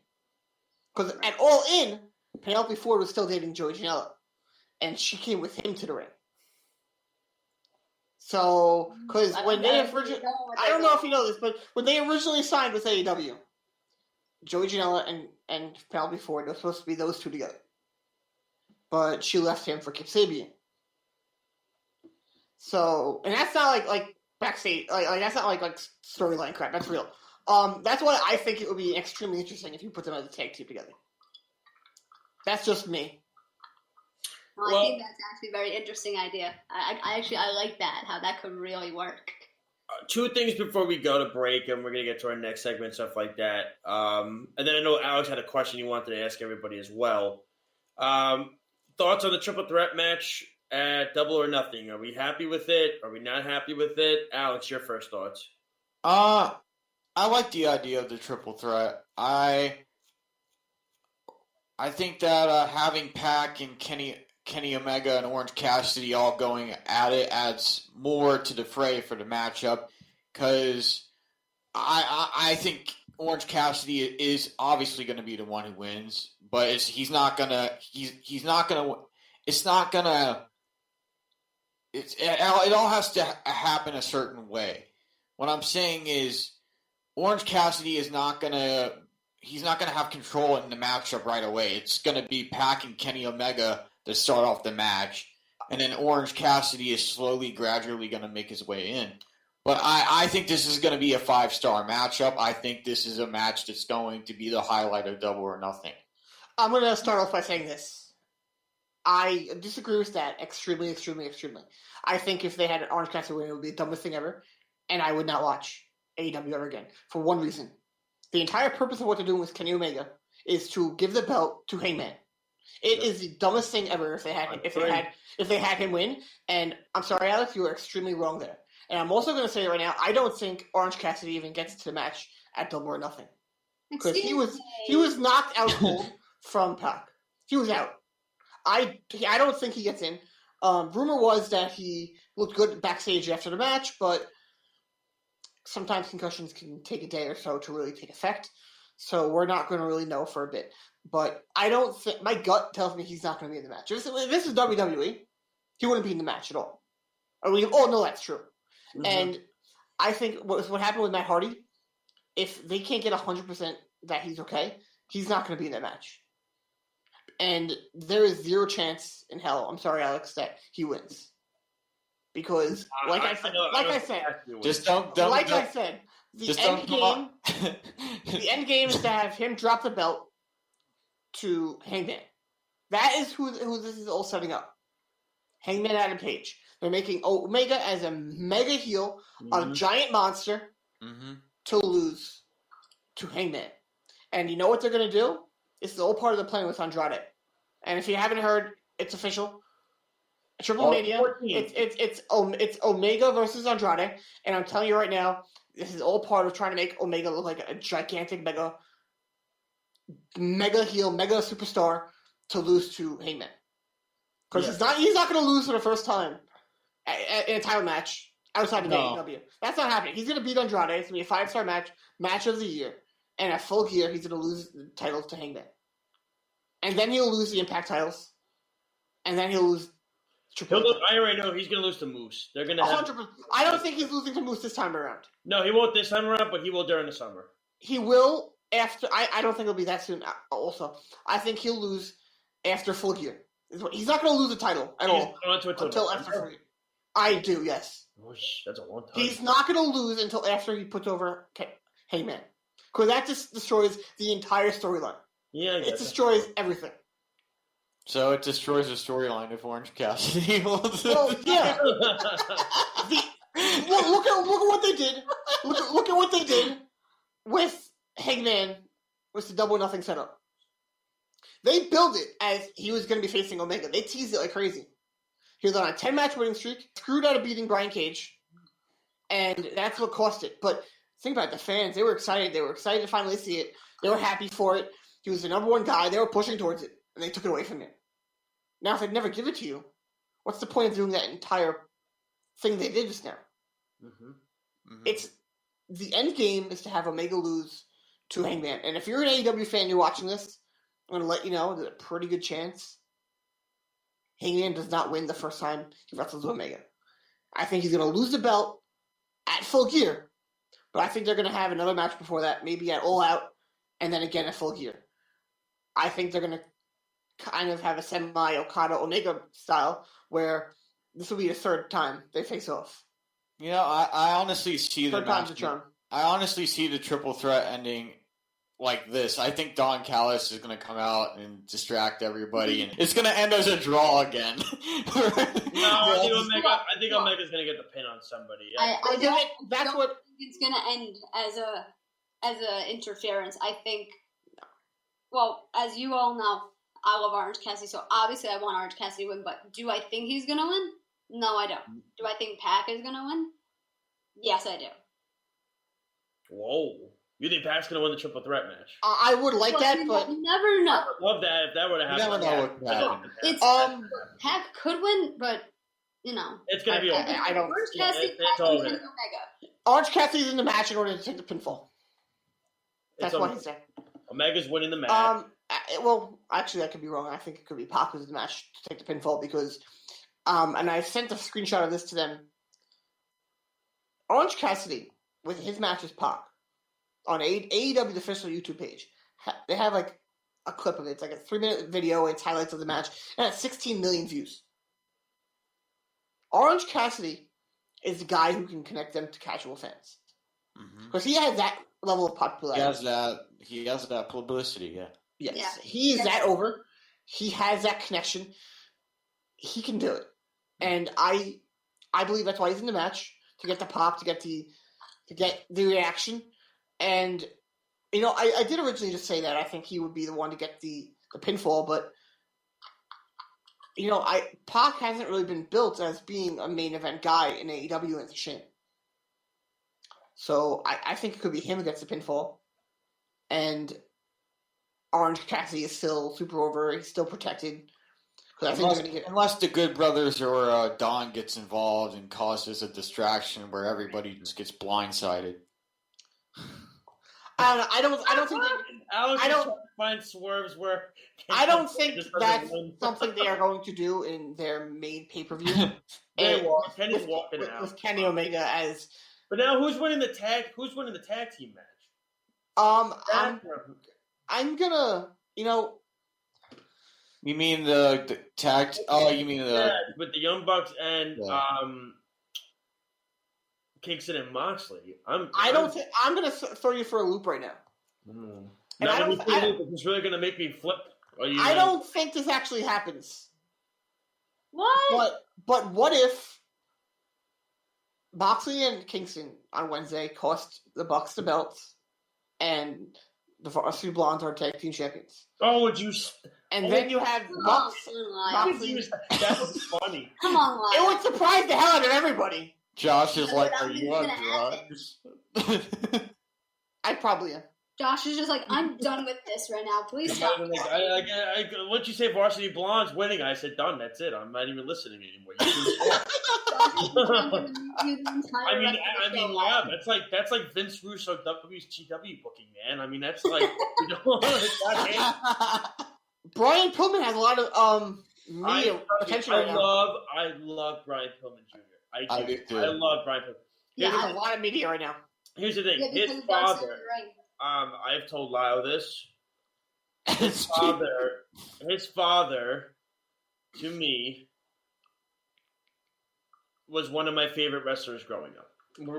Because at All In, Penelope Ford was still dating Joey Janela, and she came with him to the ring. So, because when they originally, I don't know if you know this, but when they originally signed with AEW, Joey Janela and Penelope Ford were supposed to be those two together. But she left him for Kip Sabian. So, and that's not like backstage, like that's not like storyline crap. That's real. That's why I think it would be extremely interesting if you put them as a tag team together. That's just me. Well, I think that's actually a very interesting idea. I like that, how that could really work. Two things before we go to break, and we're going to get to our next segment and stuff like that. And then I know Alex had a question he wanted to ask everybody as well. Thoughts on the triple threat match at Double or Nothing? Are we happy with it? Are we not happy with it? Alex, your first thoughts. I like the idea of the triple threat. I think that having Pac and Kenny Omega and Orange Cassidy all going at it adds more to the fray for the matchup, because I think Orange Cassidy is obviously going to be the one who wins, but it all has to happen a certain way. What I'm saying is Orange Cassidy is not going to have control in the matchup right away. It's going to be Pac and Kenny Omega to start off the match, and then Orange Cassidy is gradually going to make his way in. But I think this is going to be a 5-star matchup. I think this is a match that's going to be the highlight of Double or Nothing. I'm going to start off by saying this. I disagree with that extremely, extremely, extremely. I think if they had an Orange Cassidy win, it would be the dumbest thing ever, and I would not watch AEW ever again, for one reason. The entire purpose of what they're doing with Kenny Omega is to give the belt to Hangman. It is the dumbest thing ever if they had him win. And I'm sorry, Alex, you are extremely wrong there. And I'm also going to say right now, I don't think Orange Cassidy even gets to the match at Double or Nothing, because he was knocked out cold from Pac. He was out. I don't think he gets in. Rumor was that he looked good backstage after the match, but sometimes concussions can take a day or so to really take effect. So we're not going to really know for a bit. But I don't think, my gut tells me he's not going to be in the match. If this is WWE, he wouldn't be in the match at all. No, that's true. Mm-hmm. And I think what happened with Matt Hardy, if they can't get 100% that he's okay, he's not going to be in that match. And there is zero chance in hell, I'm sorry, Alex, that he wins. Because, I said, the end game is to have him drop the belt to Hangman. That is who this is all setting up. Hangman Adam Page. They're making Omega as a mega heel, a giant monster, to lose to Hangman. And you know what they're going to do? This is all part of the plan with Andrade. And if you haven't heard, it's official. Triple Mania. It's Omega versus Andrade. And I'm telling you right now, this is all part of trying to make Omega look like a gigantic mega heel, mega superstar to lose to Hangman. Because he's not going to lose for the first time in a title match outside of AEW. That's not happening. He's going to beat Andrade. It's going to be a 5-star match of the year. And at full gear, he's going to lose the titles to Hangman. And then he'll lose the Impact titles. And then he'll lose I already know he's going to lose to Moose. They're going to 100%. I don't think he's losing to Moose this time around. No, he won't this time around, but he will during the summer. He will after. I don't think it'll be that soon. Also, I think he'll lose after Full Gear. He's not going to lose the title at all until after Full Gear. I do, yes. That's a long time. He's not going to lose until after he puts over Hangman. Because that just destroys the entire storyline. Yeah, it destroys everything. So it destroys the storyline if Orange Cassidy. Well, yeah. Look at what they did. Look at what they did with Hangman with the Double or Nothing setup. They built it as he was going to be facing Omega. They teased it like crazy. He was on a 10-match winning streak, screwed out of beating Brian Cage, and that's what cost it. But think about it, the fans. They were excited. They were excited to finally see it. They were happy for it. He was the number one guy. They were pushing towards it, and they took it away from him. Now, if they'd never give it to you, what's the point of doing that entire thing they did just now? It's the end game is to have Omega lose to Hangman. And if you're an AEW fan, you're watching this, I'm going to let you know there's a pretty good chance Hangman does not win the first time he wrestles Omega. I think he's going to lose the belt at Full Gear, but I think they're going to have another match before that, maybe at All Out, and then again at Full Gear. I think they're going to kind of have a semi-Okada Omega style where this will be the third time they face off. You know, I honestly see third time's the charm. I honestly see the triple threat ending like this. I think Don Callis is going to come out and distract everybody, and it's going to end as a draw again. No, I think Omega's going to get the pin on somebody. I don't think it's going to end as a interference. I think, well, as you all know, I love Orange Cassidy, so obviously I want Orange Cassidy to win, but do I think he's going to win? No, I don't. Do I think Pac is going to win? Yes, I do. Whoa. You think Pac's going to win the triple threat match? I would like that, but... You never know. I would love that if that were to happen. You never know what It's, Pac could win, but, you know. It's going to be over. I don't... Orange Cassidy, it's over. Omega. Orange Cassidy's in the match in order to take the pinfall. That's what he said. Omega's winning the match. Well, actually, I could be wrong. I think it could be Pac who's in the match to take the pinfall because... and I sent a screenshot of this to them. Orange Cassidy, with his match with Pac, on AEW's official YouTube page, they have like a clip of it. It's like a 3-minute video. It's highlights of the match, and it's 16 million views. Orange Cassidy is the guy who can connect them to casual fans because he has that level of popularity. He has that publicity. Yeah. Yes, yeah. He is that over. He has that connection. He can do it, and I believe that's why he's in the match, to get the pop, to get the reaction. And, you know, I did originally just say that I think he would be the one to get the pinfall, but, you know, Pac hasn't really been built as being a main event guy in AEW, and it's a shame. So I think it could be him who gets the pinfall, and Orange Cassidy is still super over. He's still protected. I think unless the Good Brothers or Don gets involved and causes a distraction where everybody just gets blindsided. I don't think. Alex is trying to find swerves where. I don't think that's something they are going to do in their main pay-per-view. Kenny's walking out with Kenny Omega as. But now, who's winning the tag team match? I'm gonna, you know. You mean the tag? Oh, you mean with the Young Bucks and Kingston and Moxley. I'm gonna throw you for a loop right now. And it's really gonna make me flip. I don't think this actually happens. What? But what if Moxley and Kingston on Wednesday cost the Bucks the belts, and the Varsity Blondes are tag team champions? Oh, would you? And then you have Bucks. Moxley. That was funny. Come on, Lyle. It would surprise the hell out of everybody. Josh is like, "Are you on drugs?" I probably am. Josh is just like, I'm done with this right now. Please stop. Once you say Varsity Blondes winning, I said, done. That's it. I'm not even listening anymore. Yeah, that's like Vince Russo WCW booking, man. I mean, that's like, Brian Pillman has a lot of media attention right now. I love Brian Pillman Jr. I do too. I love Brian Pillman. He has a lot of media right now. Here's the thing. Yeah, his father. I've told Lyle this. His father, to me, was one of my favorite wrestlers growing up.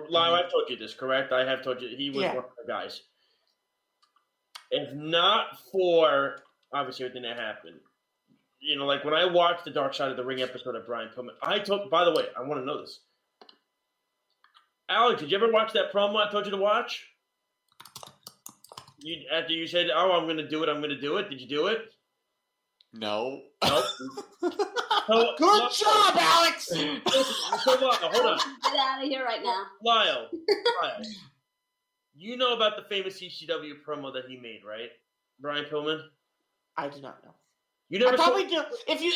Lyle, I've told you this, correct? I have told you he was one of the guys. If not for obviously everything that happened, like when I watched the Dark Side of the Ring episode of Brian Pillman, by the way, I want to know this. Alex, did you ever watch that promo I told you to watch? After you said, "Oh, I'm going to do it," did you do it? No. Nope. Good job, Alex! Hold on. Get out of here right now. Lyle. You know about the famous ECW promo that he made, right? Brian Pillman? I do not know. You never I probably do. If you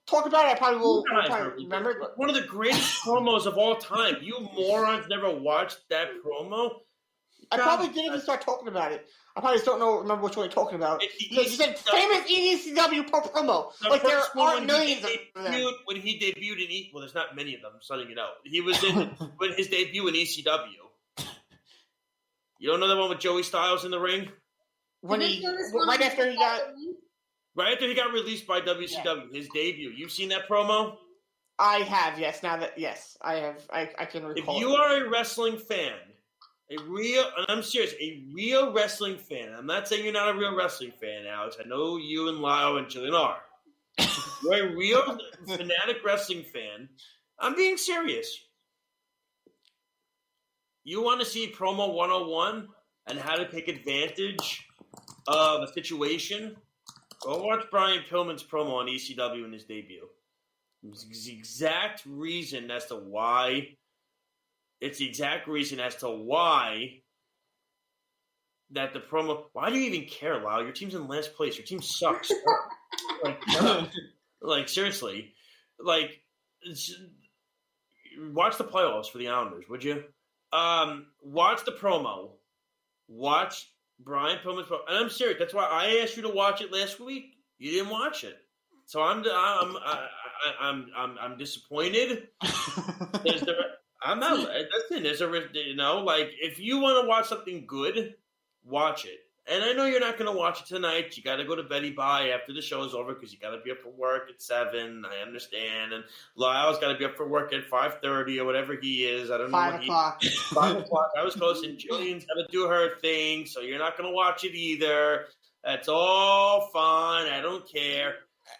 talk about it, I probably will remember. But one of the greatest promos of all time. You morons never watched that promo? I probably didn't even start talking about it. I probably just don't remember which one you're talking about. Because you said famous ECW promo. Like there aren't millions of them. When he debuted in there's not many of them, I'm letting you know. He was in when his debut in ECW. You don't know that one with Joey Styles in the ring? Right after he got released by WCW, his debut. You've seen that promo? I have, yes. I have. I can recall. If you are a wrestling fan, and I'm serious, a real wrestling fan. I'm not saying you're not a real wrestling fan, Alex. I know you and Lyle and Jillian are. You're a real fanatic wrestling fan. I'm being serious. You want to see promo 101 and how to take advantage of a situation? Go watch Brian Pillman's promo on ECW in his debut. It's the exact reason as to why. It's the exact reason as to why that the promo. Why do you even care, Lyle? Your team's in last place. Your team sucks. Seriously, watch the playoffs for the Islanders, would you? Watch the promo. Watch Brian Pillman's promo. And I'm serious. That's why I asked you to watch it last week. You didn't watch it. So I'm disappointed. I'm not. Listen, if you want to watch something good, watch it. And I know you're not going to watch it tonight. You got to go to Betty Bye after the show is over because you got to be up for work at 7. I understand. And Lyle's got to be up for work at 5:30 or whatever he is. I don't know. 5 o'clock. 5 o'clock. I was close. And Jillian's got to do her thing, so you're not going to watch it either. That's all fine. I don't care.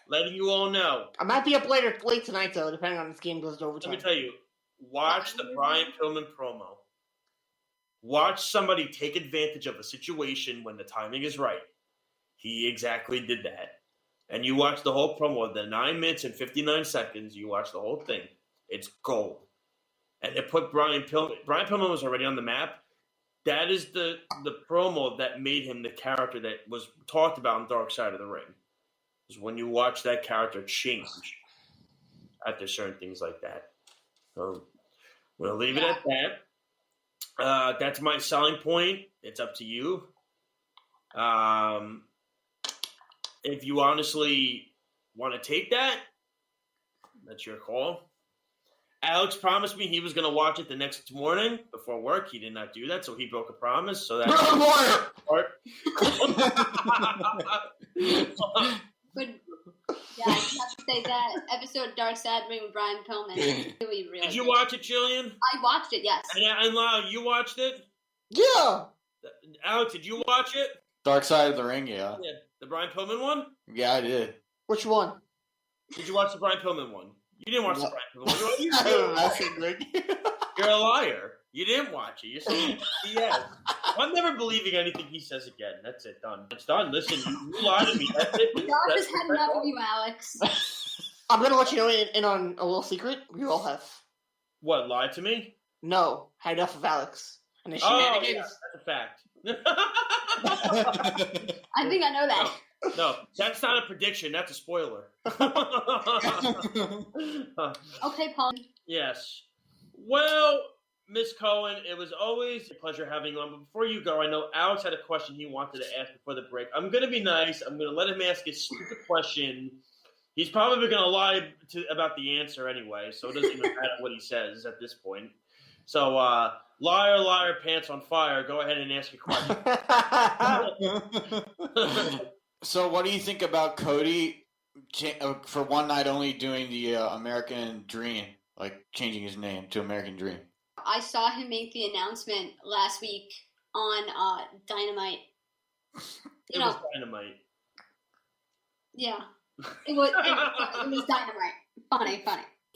Letting you all know. I might be up late tonight, though, depending on this game goes to overtime. Let me tell you. Watch the Brian Pillman promo. Watch somebody take advantage of a situation when the timing is right. He exactly did that. And you watch the whole promo of the 9 minutes and 59 seconds. You watch the whole thing. It's gold. And it put Brian Pillman. Brian Pillman was already on the map. That is the promo that made him the character that was talked about in Dark Side of the Ring. Is when you watch that character change after certain things like that. So I'm going to leave it at that. That's my selling point. It's up to you. If you honestly want to take that, that's your call. Alex promised me he was going to watch it the next morning before work. He did not do that, so he broke a promise. So that's part. But yeah, I have to say that episode Dark Side Ring with Brian Pillman really Did you watch it, Jillian? I watched it, yes. And Lyle, you watched it? Yeah. Alex, did you watch it? Dark Side of the Ring, yeah. The Brian Pillman one? Yeah, I did. Which one? Did you watch the Brian Pillman one? You didn't watch the Brian Pillman one. You're a liar. You didn't watch it. You're saying BS. I'm never believing anything he says again. That's it. Done. It's done. Listen, you lied to me. That's it. Josh has had enough of you, Alex. I'm going to let you know in on a little secret. We all have. What, lied to me? No. Had enough of Alex. And the shenanigans. Yeah, that's a fact. I think I know that. No, that's not a prediction. That's a spoiler. Okay, Paul. Yes. Well, Miss Cohen, it was always a pleasure having you on. But before you go, I know Alex had a question he wanted to ask before the break. I'm going to be nice. I'm going to let him ask his stupid question. He's probably going to lie about the answer anyway, so it doesn't even matter what he says at this point. So, liar, liar, pants on fire. Go ahead and ask your question. So what do you think about Cody for one night only doing the American Dream? like changing his name to American Dream. I saw him make the announcement last week on Dynamite. It was Dynamite. Yeah. It was Dynamite. Funny.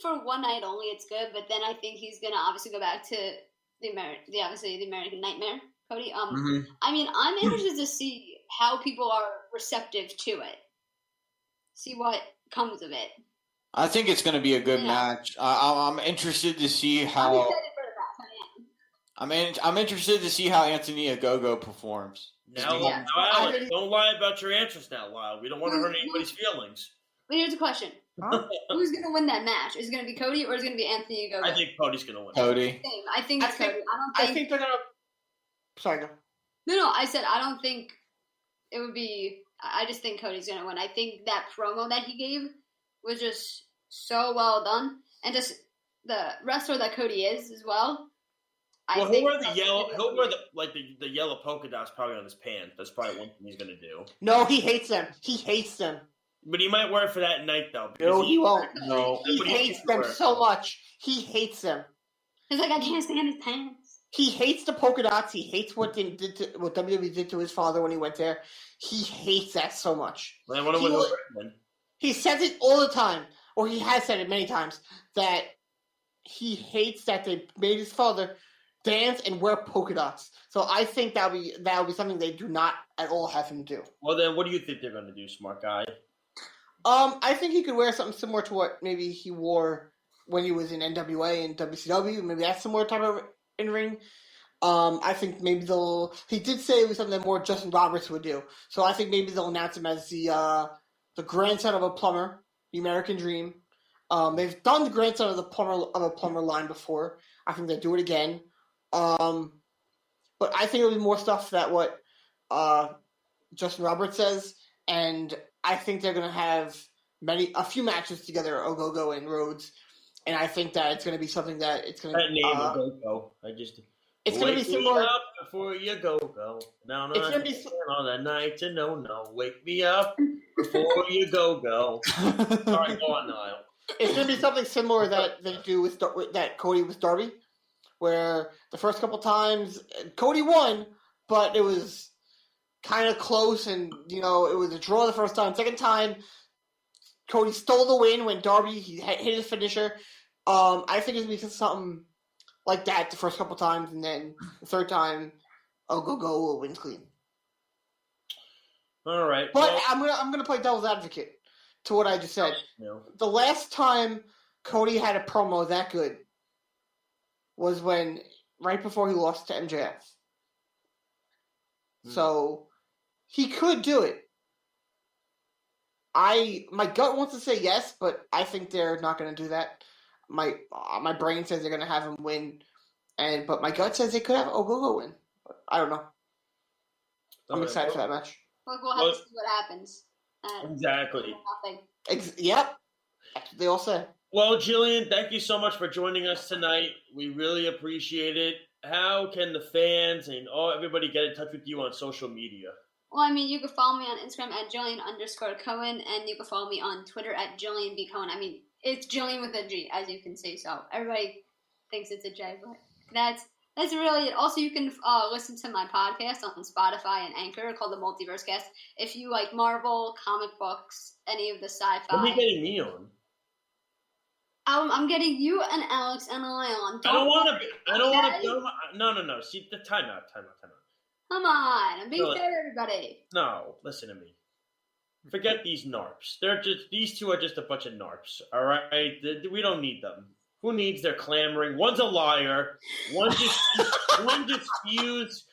For one night only, it's good, but then I think he's going to obviously go back to the American Nightmare, Cody. I mean, I'm interested to see how people are receptive to it. See what comes of it. I think it's going to be a good match. I'm interested to see how. I'm interested to see how Anthony Ogogo performs. Now, Alex, don't lie about your answers now, Lyle. We don't want to hurt anybody's feelings. But here's a question. Who's going to win that match? Is it going to be Cody or is it going to be Anthony Ogogo? I think Cody's going to win. Cody. I think it's Cody. I think they're going to... Sorry, go. No, I said I don't think it would be... I just think Cody's going to win. I think that promo that he gave was just so well done. And just the wrestler that Cody is as well. Well, he'll wear the yellow. He'll wear the yellow polka dots probably on his pants. That's probably one thing he's gonna do. No, he hates them. He hates them. But he might wear it for that night, though. No, he won't. No, he hates them so much. He hates them. He's like, I can't stand his pants. He hates the polka dots. He hates what WWE did to his father when he went there. He hates that so much. He says it all the time, or he has said it many times, that he hates that they made his father dance and wear polka dots. So I think that would be something they do not at all have him do. Well, then, what do you think they're going to do, smart guy? I think he could wear something similar to what maybe he wore when he was in NWA and WCW. Maybe that's similar type of in-ring. I think maybe he did say it was something that more Justin Roberts would do. So I think maybe they'll announce him as the grandson of a plumber, the American Dream. They've done the grandson of a plumber line before. I think they'll do it again. But I think it'll be more stuff that what Justin Roberts says, and I think they're going to have a few matches together, Ogogo and Rhodes, and I think that it's going to be something that it's going to be... Ogogo. It's going to be similar... Wake me up before you go. No, it's going to be on that night to no. Wake me up before you go. Sorry, go on, Niall. It's going to be something similar that they do with that Cody with Darby, where the first couple times Cody won, but it was kind of close, and it was a draw the first time. Second time, Cody stole the win when Darby hit his finisher. I think it's because something like that the first couple times, and then the third time, Ogogo will win clean. All right, but I'm gonna play devil's advocate to what I just said. No. The last time Cody had a promo that good was right before he lost to MJF. So he could do it. My gut wants to say yes, but I think they're not going to do that. My brain says they're going to have him win, but my gut says they could have Ogogo win. But I don't know. I'm excited for that match. We'll have to see what happens. Exactly. Yep. That's what they all say. Well, Jillian, thank you so much for joining us tonight. We really appreciate it. How can the fans and everybody get in touch with you on social media? Well, I mean, you can follow me on Instagram at Jillian_Cohen, and you can follow me on Twitter at Jillian B. Cohen. I mean, it's Jillian with a G, as you can see. So everybody thinks it's a J, but that's really it. Also, you can listen to my podcast on Spotify and Anchor called The Multiverse Cast. If you like Marvel, comic books, any of the sci-fi. What are you getting me on? I'm getting you and Alex and Lyle. I don't want to. No. See, the time out. Come on, I'm being fair to everybody. No, listen to me. Forget these narps. These two are just a bunch of narps. All right, we don't need them. Who needs their clamoring? One's a liar. One just spews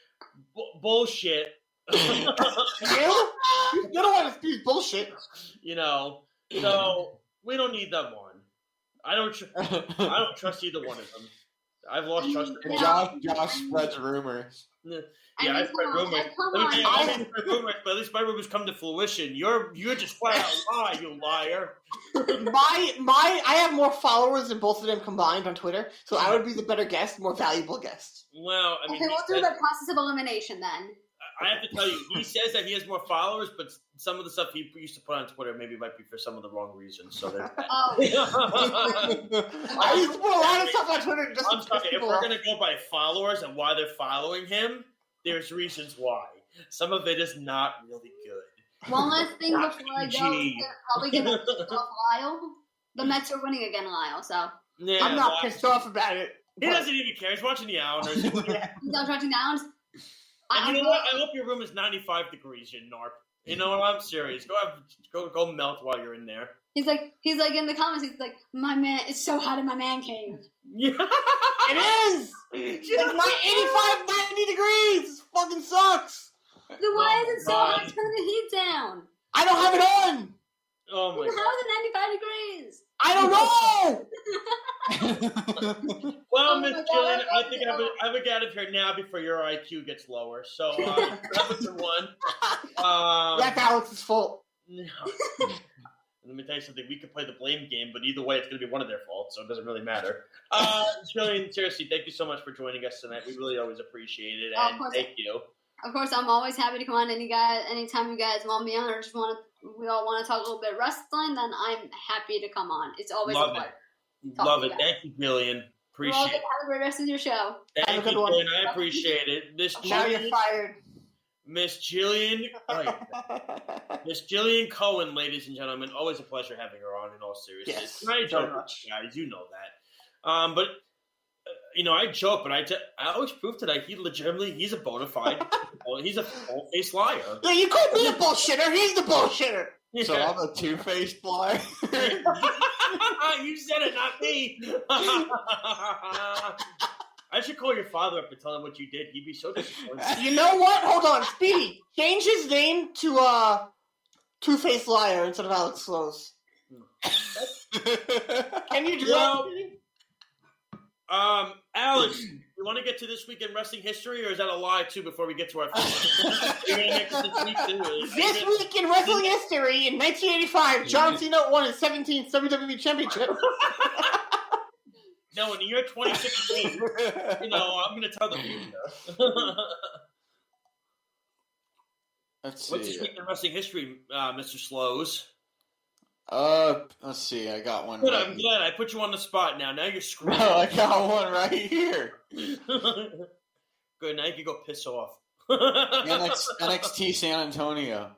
bullshit. You don't want to spew bullshit. So we don't need them on. I don't trust either one of them. I've lost trust. And Josh spreads rumors. Yeah, I spread rumors. I spread rumors, but at least my rumors come to fruition. You're just flat out lie, you liar. I have more followers than both of them combined on Twitter, so I would be the better guest, more valuable guest. Well, I mean, okay, we'll do the process of elimination then. I have to tell you, he says that he has more followers, but some of the stuff he used to put on Twitter maybe might be for some of the wrong reasons. So there's that. I used to put a lot of stuff on Twitter. Just I'm sorry, if we're going to go by followers and why they're following him, there's reasons why. Some of it is not really good. One last thing before I go, probably going to piss off Lyle. The Mets are winning again, Lyle, so. Yeah, I'm not pissed off about it. He doesn't even care. He's watching the Islanders. He's not watching the Islanders? And you know what? I hope your room is 95 degrees, you narp. You know what? I'm serious. Go melt while you're in there. He's like in the comments. He's like, my man, it's so hot in my man cave. Yeah, it is. It's my 85, 90 degrees. This fucking sucks. Then why is it so hot? Turn the heat down. I don't have it on. Oh my God. How is it 95 degrees? I don't know. Well, Miss Jillian, I think I would get out of here now before your IQ gets lower. So that was the one. That's Alex's fault. No. Let me tell you something. We could play the blame game, but either way, it's going to be one of their faults, so it doesn't really matter. Jillian, seriously, thank you so much for joining us tonight. We really always appreciate it, and thank you. Of course, I'm always happy to come on. Anytime you guys want me on, or just we all want to talk a little bit of wrestling, then I'm happy to come on. It's always a pleasure. Love it. Thank you, Jillian. Appreciate it. Have a great rest of your show. Thank you, Jillian. I appreciate it. Now you're fired. Miss Jillian Cohen, ladies and gentlemen. Always a pleasure having her on, in all seriousness. Yes, I joke, guys. You know that. But I joke, but I always prove tonight he's a bona fide. He's a full-faced liar. Yeah, you could be a bullshitter. He's the bullshitter. Yeah. So I'm a two-faced liar. You said it, not me. I should call your father up and tell him what you did. He'd be so disappointed. You know what? Hold on, Speedy. Change his name to Two-Faced Liar instead of Alex Slows. Can you do that? Alex, you want to get to this week in wrestling history, or is that a lie too? Before we get to our this week in wrestling history, in 1985, John Cena won his 17th WWE Championship. No, in the year 2016, I'm going to tell the future. Let's see. What's this week in wrestling history, Mr. Slows? Let's see. I got one. Good, I'm glad. I put you on the spot now. Now you're screwed. No, I got one right here. Good. Now you can go piss off. NXT San Antonio.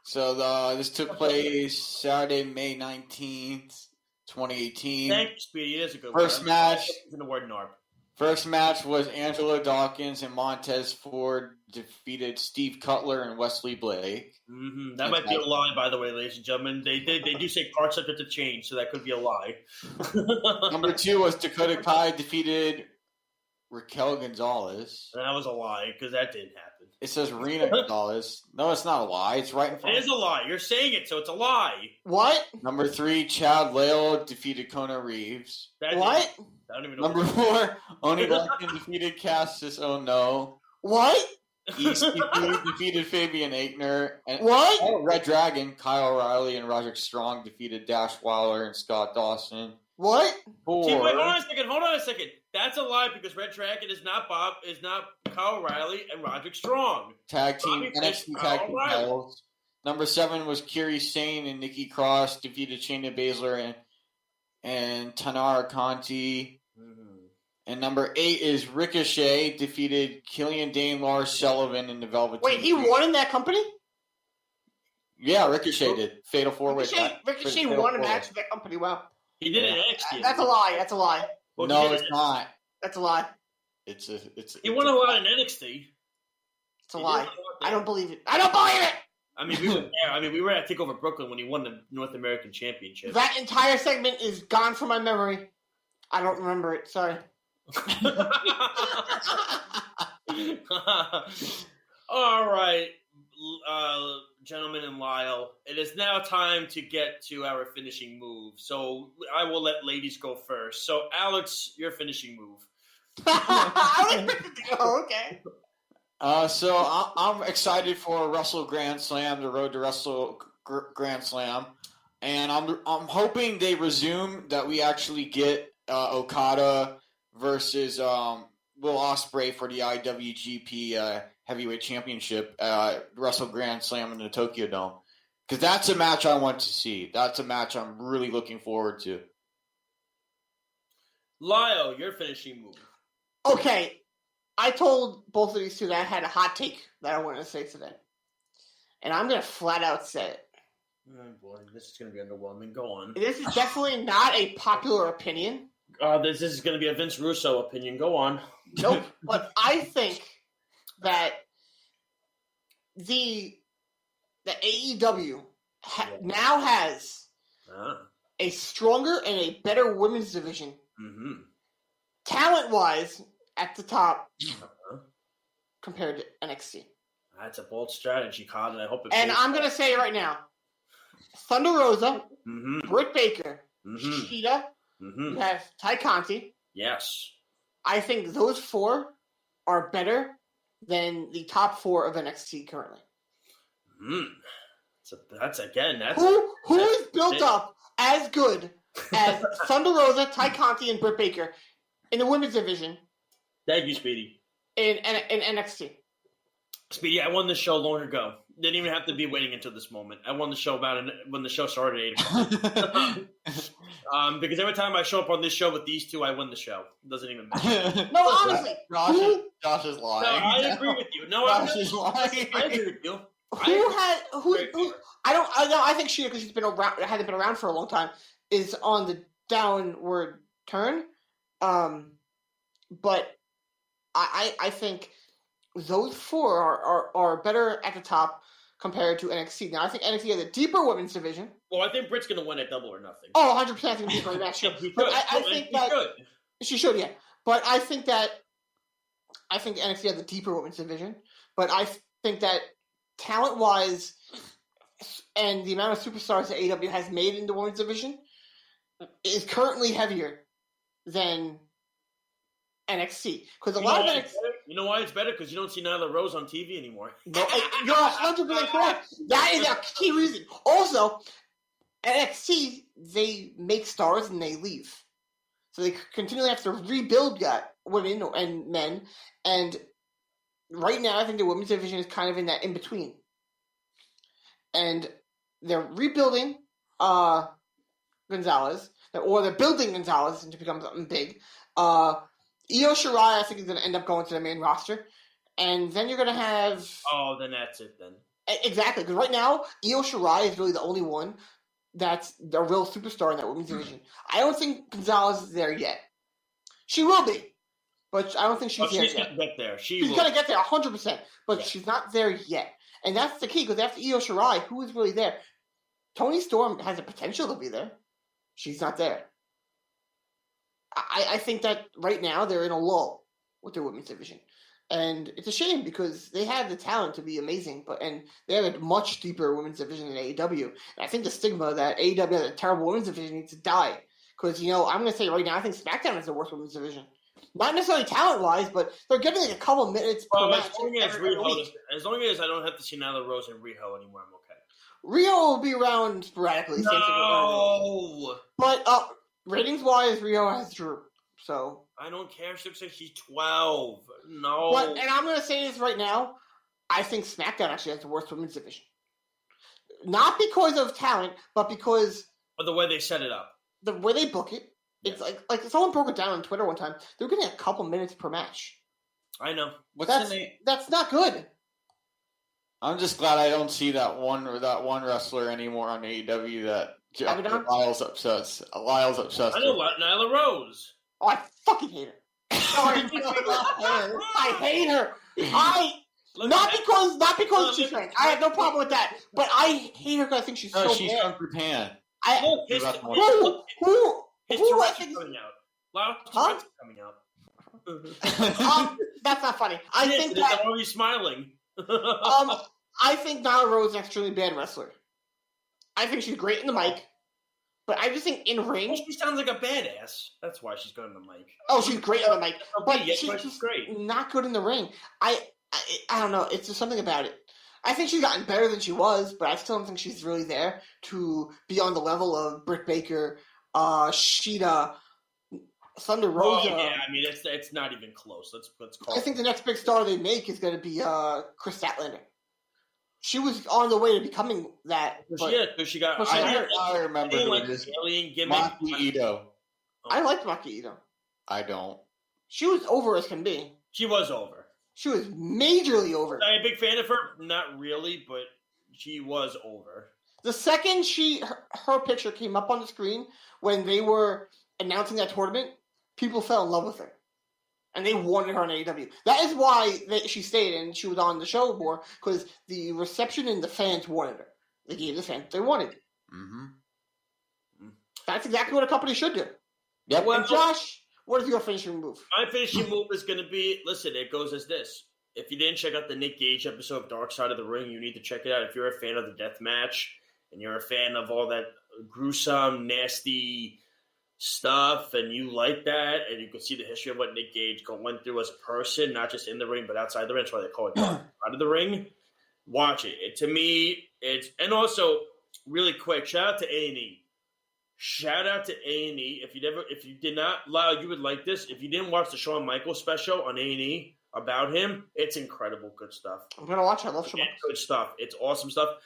So this took place Saturday, May 19th, 2018. Thank you, Speedy. It is a good First word. match. In the word NARP. First match was Angelo Dawkins and Montez Ford defeated Steve Cutler and Wesley Blake. Mm-hmm. That might be a lie, by the way, ladies and gentlemen. They do say parts subject to change, so that could be a lie. Number 2 was Dakota Kai defeated Raquel Gonzalez. That was a lie, because that didn't happen. It says Rena Gonzalez. No, it's not a lie. It's right in front. It is a lie. You're saying it, so it's a lie. What? Number 3, Chad Lale defeated Kona Reeves. What? I don't even know. Number 4, Oni Lorcan defeated Cassius Ohno. What? EC3 defeated Fabian Aichner. And what? Red Dragon, Kyle O'Reilly and Roderick Strong defeated Dash Wilder and Scott Dawson. What? 4. See, wait, hold on a second. That's a lie because Red Dragon is not Kyle O'Reilly and Roderick Strong. Tag team, NXT tag team titles. Number 7 was Kairi Sane and Nikki Cross defeated Shayna Baszler and Tanara Conti. Mm-hmm. And number 8 is Ricochet defeated Killian Dane, Lars Sullivan in the Velveteen. Wait, he won in that company? Yeah, Ricochet did. Fatal 4-way. Ricochet won a match in that company. Wow. He did it in NXT. That's a lie. That's a lie. Well, no, it's not. That's a lie. He won a lot in NXT. It's a lie. I don't believe it. I don't believe it. I mean, we were there. I mean, we were at TakeOver Brooklyn when he won the North American Championship. That entire segment is gone from my memory. I don't remember it. Sorry. All right, gentlemen and Lyle, it is now time to get to our finishing move. So I will let ladies go first. So Alex, your finishing move. Okay. So I'm excited for Wrestle Grand Slam, the Road to Wrestle Grand Slam, and I'm hoping they resume that we actually get Okada versus Will Ospreay for the IWGP Heavyweight Championship Wrestle Grand Slam in the Tokyo Dome. Because that's a match I want to see. That's a match I'm really looking forward to. Lyle, your finishing move. Okay, I told both of these two that I had a hot take that I wanted to say today. And I'm going to flat out say it. Oh boy, this is going to be underwhelming. Go on. This is definitely not a popular opinion. This is going to be a Vince Russo opinion. Go on. Nope. But I think that the AEW now has a stronger and a better women's division. Mm-hmm. Talent-wise, at the top compared to NXT. That's a bold strategy, Cod, and I hope it. And I'm going to say it right now. Thunder Rosa, Britt Baker, Shida, you have Ty Conti. Yes. I think those 4 are better than the top 4 of NXT currently. That's who is built up as good as Thunder Rosa, Ty Conti, and Britt Baker in the women's division. Thank you, Speedy. In NXT. Speedy, I won this show long ago. Didn't even have to be waiting until this moment. I won the show when the show started at 8 because every time I show up on this show with these two, I win the show. It doesn't even matter. No, honestly. Josh is lying. No, I agree with you. No, Josh is lying. I agree with you. I think Shida, because she's been around, hasn't been around for a long time, is on the downward turn. But I think those 4 are better at the top compared to NXT. Now, I think NXT has a deeper women's division. Well, I think Britt's going to win at Double or Nothing. Oh, 100% I think she's going to match. But I think that she should, yeah. But I think NXT has a deeper women's division. But I think that talent-wise and the amount of superstars that AEW has made in the women's division is currently heavier than NXT. Because a lot of NXT... You know why it's better? Because you don't see Nyla Rose on TV anymore. No, you're 100% correct. That is a key reason. Also, NXT, they make stars and they leave. So they continually have to rebuild women and men. And right now, I think the women's division is kind of in that in-between. And they're rebuilding Gonzalez, or they're building Gonzalez to become something big. Io Shirai, I think, is going to end up going to the main roster. And then you're going to have... Oh, then that's it, then. Exactly, because right now, Io Shirai is really the only one that's a real superstar in that women's division. I don't think Gonzalez is there yet. She will be, but I don't think she's there yet. She's going to get there. She's going to get there 100%, but she's not there yet. And that's the key, because after Io Shirai, who is really there? Toni Storm has the potential to be there. She's not there. I think that right now they're in a lull with their women's division. And it's a shame because they have the talent to be amazing, and they have a much deeper women's division than AEW. And I think the stigma that AEW has a terrible women's division needs to die. Because, I'm going to say right now, I think SmackDown is the worst women's division. Not necessarily talent-wise, but they're getting like a couple minutes per match. As long as I don't have to see Nyla Rose and Riho anymore, I'm okay. Riho will be around sporadically. No! But ratings-wise, Riho has Drew. So I don't care. She's 12. No. But, and I'm going to say this right now. I think SmackDown actually has the worst women's division. Not because of talent, but because of the way they set it up. The way they book it. It's like someone broke it down on Twitter one time. They're getting a couple minutes per match. I know. That's not good. I'm just glad I don't see that one wrestler anymore on AEW that Lyle's obsessed. Lyle's obsessed. I know Nyla Rose. Oh, I fucking hate her. I hate her. Not because she's French. I have no problem with that. But I hate her because I think she's so she's from Japan. His Tourette's coming out. Lyle's Tourette's coming out. That's not funny. I think that... Why are you smiling? I think Nyla Rose is an extremely bad wrestler. I think she's great in the mic. But I just think in ring... She sounds like a badass. That's why she's good in the mic. Oh, she's great on the mic. But she's great. Not good in the ring. I don't know. It's just something about it. I think she's gotten better than she was, but I still don't think she's really there to be on the level of Britt Baker, Shida, Thunder Rosa. Oh, yeah, I mean it's not even close. Let's call. I think the next big star they make is going to be Chris Statlander. She was on the way to becoming that. She got. I remember who it is. Maki Ito. I liked Maki Ito. I don't. She was over as can be. She was over. She was majorly over. I'm a big fan of her. Not really, but she was over. The second her picture came up on the screen when they were announcing that tournament, people fell in love with her. And they wanted her on AEW. That is why she stayed and she was on the show more, because the reception and the fans wanted her. They gave the fans what they wanted. Mm-hmm. That's exactly what a company should do. Yep. And Josh, what is your finishing move? My finishing move is going to be, listen, it goes as this. If you didn't check out the Nick Gage episode of Dark Side of the Ring, you need to check it out. If you're a fan of the death match and you're a fan of all that gruesome, nasty stuff and you like that and you can see the history of what Nick Gage went through as a person, not just in the ring but outside the ring, that's why they call it Dark Side of the Ring, watch it. To me, and also really quick, shout out to A&E. Shout out to A&E. If you did not, Lyle, you would like this. If you didn't watch the Shawn Michaels special on A&E about him, it's incredible good stuff. I'm gonna watch it. I love Shawn Michaels. Good stuff. It's awesome stuff.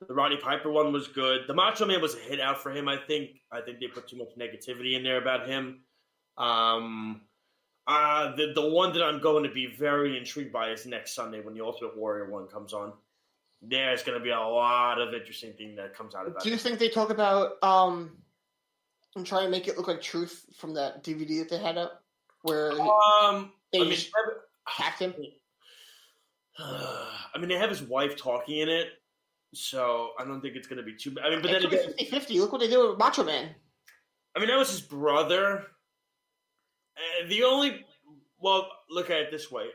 The Roddy Piper one was good. The Macho Man was a hit out for him, I think. I think they put too much negativity in there about him. The one that I'm going to be very intrigued by is next Sunday when the Ultimate Warrior one comes on. There's going to be a lot of interesting thing that comes out of that. Do you think they talk about and try and make it look like Truth from that DVD that they had up, where they hacked him? I mean, they have his wife talking in it, so I don't think it's going to be too bad. I mean, but then again, 50-50. Look what they did with Macho Man. I mean, that was his brother. Look at it this way.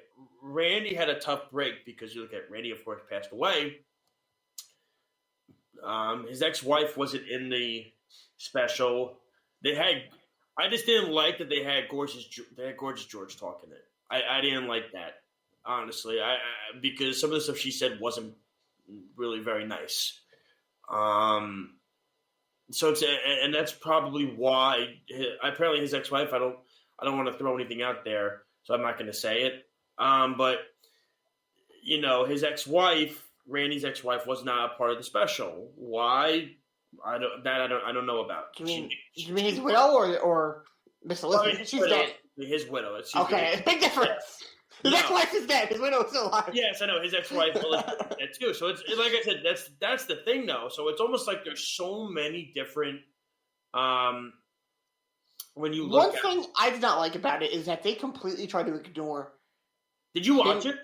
Randy had a tough break because you look at Randy, of course, passed away. His ex-wife wasn't in the special. I just didn't like that they had Gorgeous George talking it. I didn't like that, honestly. Because some of the stuff she said wasn't really very nice. So and that's probably why. Apparently, his ex-wife. I don't want to throw anything out there, so I'm not going to say it. But his ex-wife, Randy's ex-wife, was not a part of the special. Why? I don't know about. You mean his widow or Miss Elizabeth? She's dead. His widow. Okay, big difference. His ex-wife is dead. His widow is still alive. Yes, I know. His ex-wife is dead too. So it's like I said. That's the thing, though. So it's almost like there's so many different. When you look. One thing I did not like about it is that they completely tried to ignore. Did you watch it?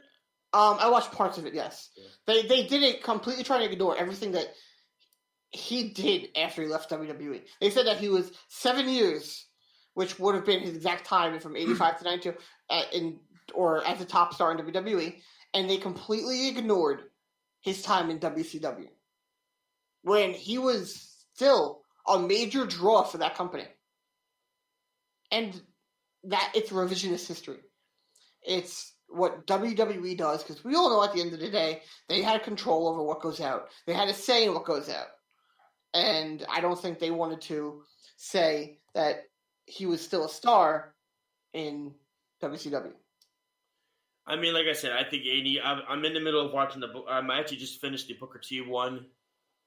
I watched parts of it. Yes, yeah. They did it completely trying to ignore everything that he did after he left WWE. They said that he was 7 years, which would have been his exact time from 85 to 92, or as a top star in WWE, and they completely ignored his time in WCW when he was still a major draw for that company. And that it's revisionist history. It's what WWE does, because we all know at the end of the day, they had control over what goes out. They had a say in what goes out. And I don't think they wanted to say that he was still a star in WCW. I mean, like I said, I think A&E, I'm in the middle of watching I actually just finished the Booker T one.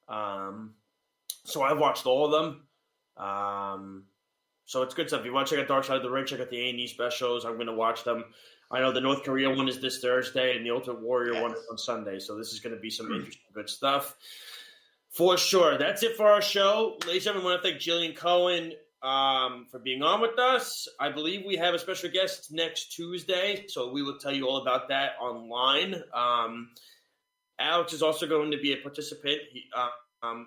So I've watched all of them. So it's good stuff. If you want to check out Dark Side of the Ring, check out the A&E specials. I'm going to watch them. I know the North Korea one is this Thursday, and the Ultimate Warrior one is on Sunday. So this is going to be some interesting, good stuff. For sure. That's it for our show. Ladies and gentlemen, I want to thank Jillian Cohen for being on with us. I believe we have a special guest next Tuesday, so we will tell you all about that online. Alex is also going to be a participant on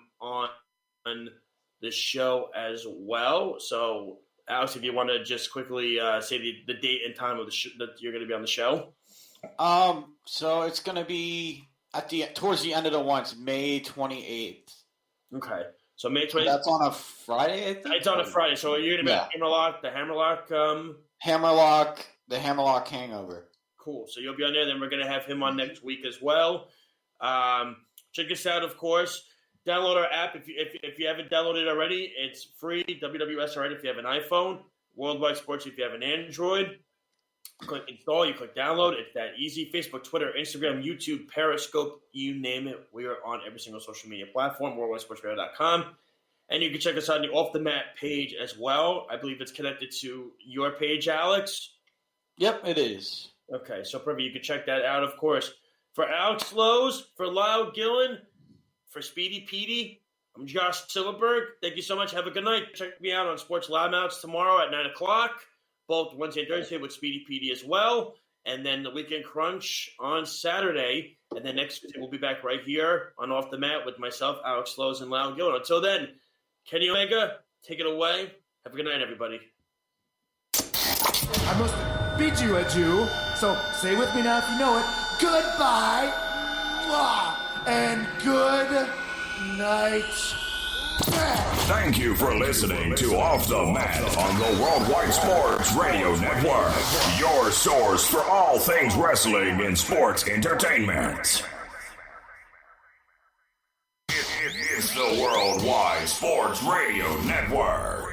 the show as well. So, Alex, if you want to just quickly say the date and time of the that you're going to be on the show. So it's going to be towards the end of the month, May 28th. Okay. So May 28th. That's on a Friday, I think? It's on a Friday. So you're going to be at the Hammerlock. The Hammerlock Hangover. Cool. So you'll be on there. Then we're going to have him on next week as well. Check us out, of course. Download our app if you haven't downloaded it already. It's free. WWS already if you have an iPhone. Worldwide Sports if you have an Android. Click install. You click download. It's that easy. Facebook, Twitter, Instagram, YouTube, Periscope, you name it. We are on every single social media platform. WorldwideSportsRadio.com. And you can check us out on the Off the Mat page as well. I believe it's connected to your page, Alex. Yep, it is. Okay, so perfect. You can check that out, of course. For Alex Lowe's, for Lyle Gillen, for Speedy Petey, I'm Josh Silverberg. Thank you so much. Have a good night. Check me out on Sports Loudmouths tomorrow at 9 o'clock, both Wednesday and Thursday with Speedy Petey as well. And then the Weekend Crunch on Saturday. And then next Tuesday we'll be back right here on Off the Mat with myself, Alex Lowe's, and Lyle Gillen. Until then, Kenny Omega, take it away. Have a good night, everybody. I must beat you, a Jew. So say with me now if you know it. Goodbye. And good night. Thank you for listening to Off the Mat on the Worldwide Sports Radio Network. Your source for all things wrestling and sports entertainment. It's the Worldwide Sports Radio Network.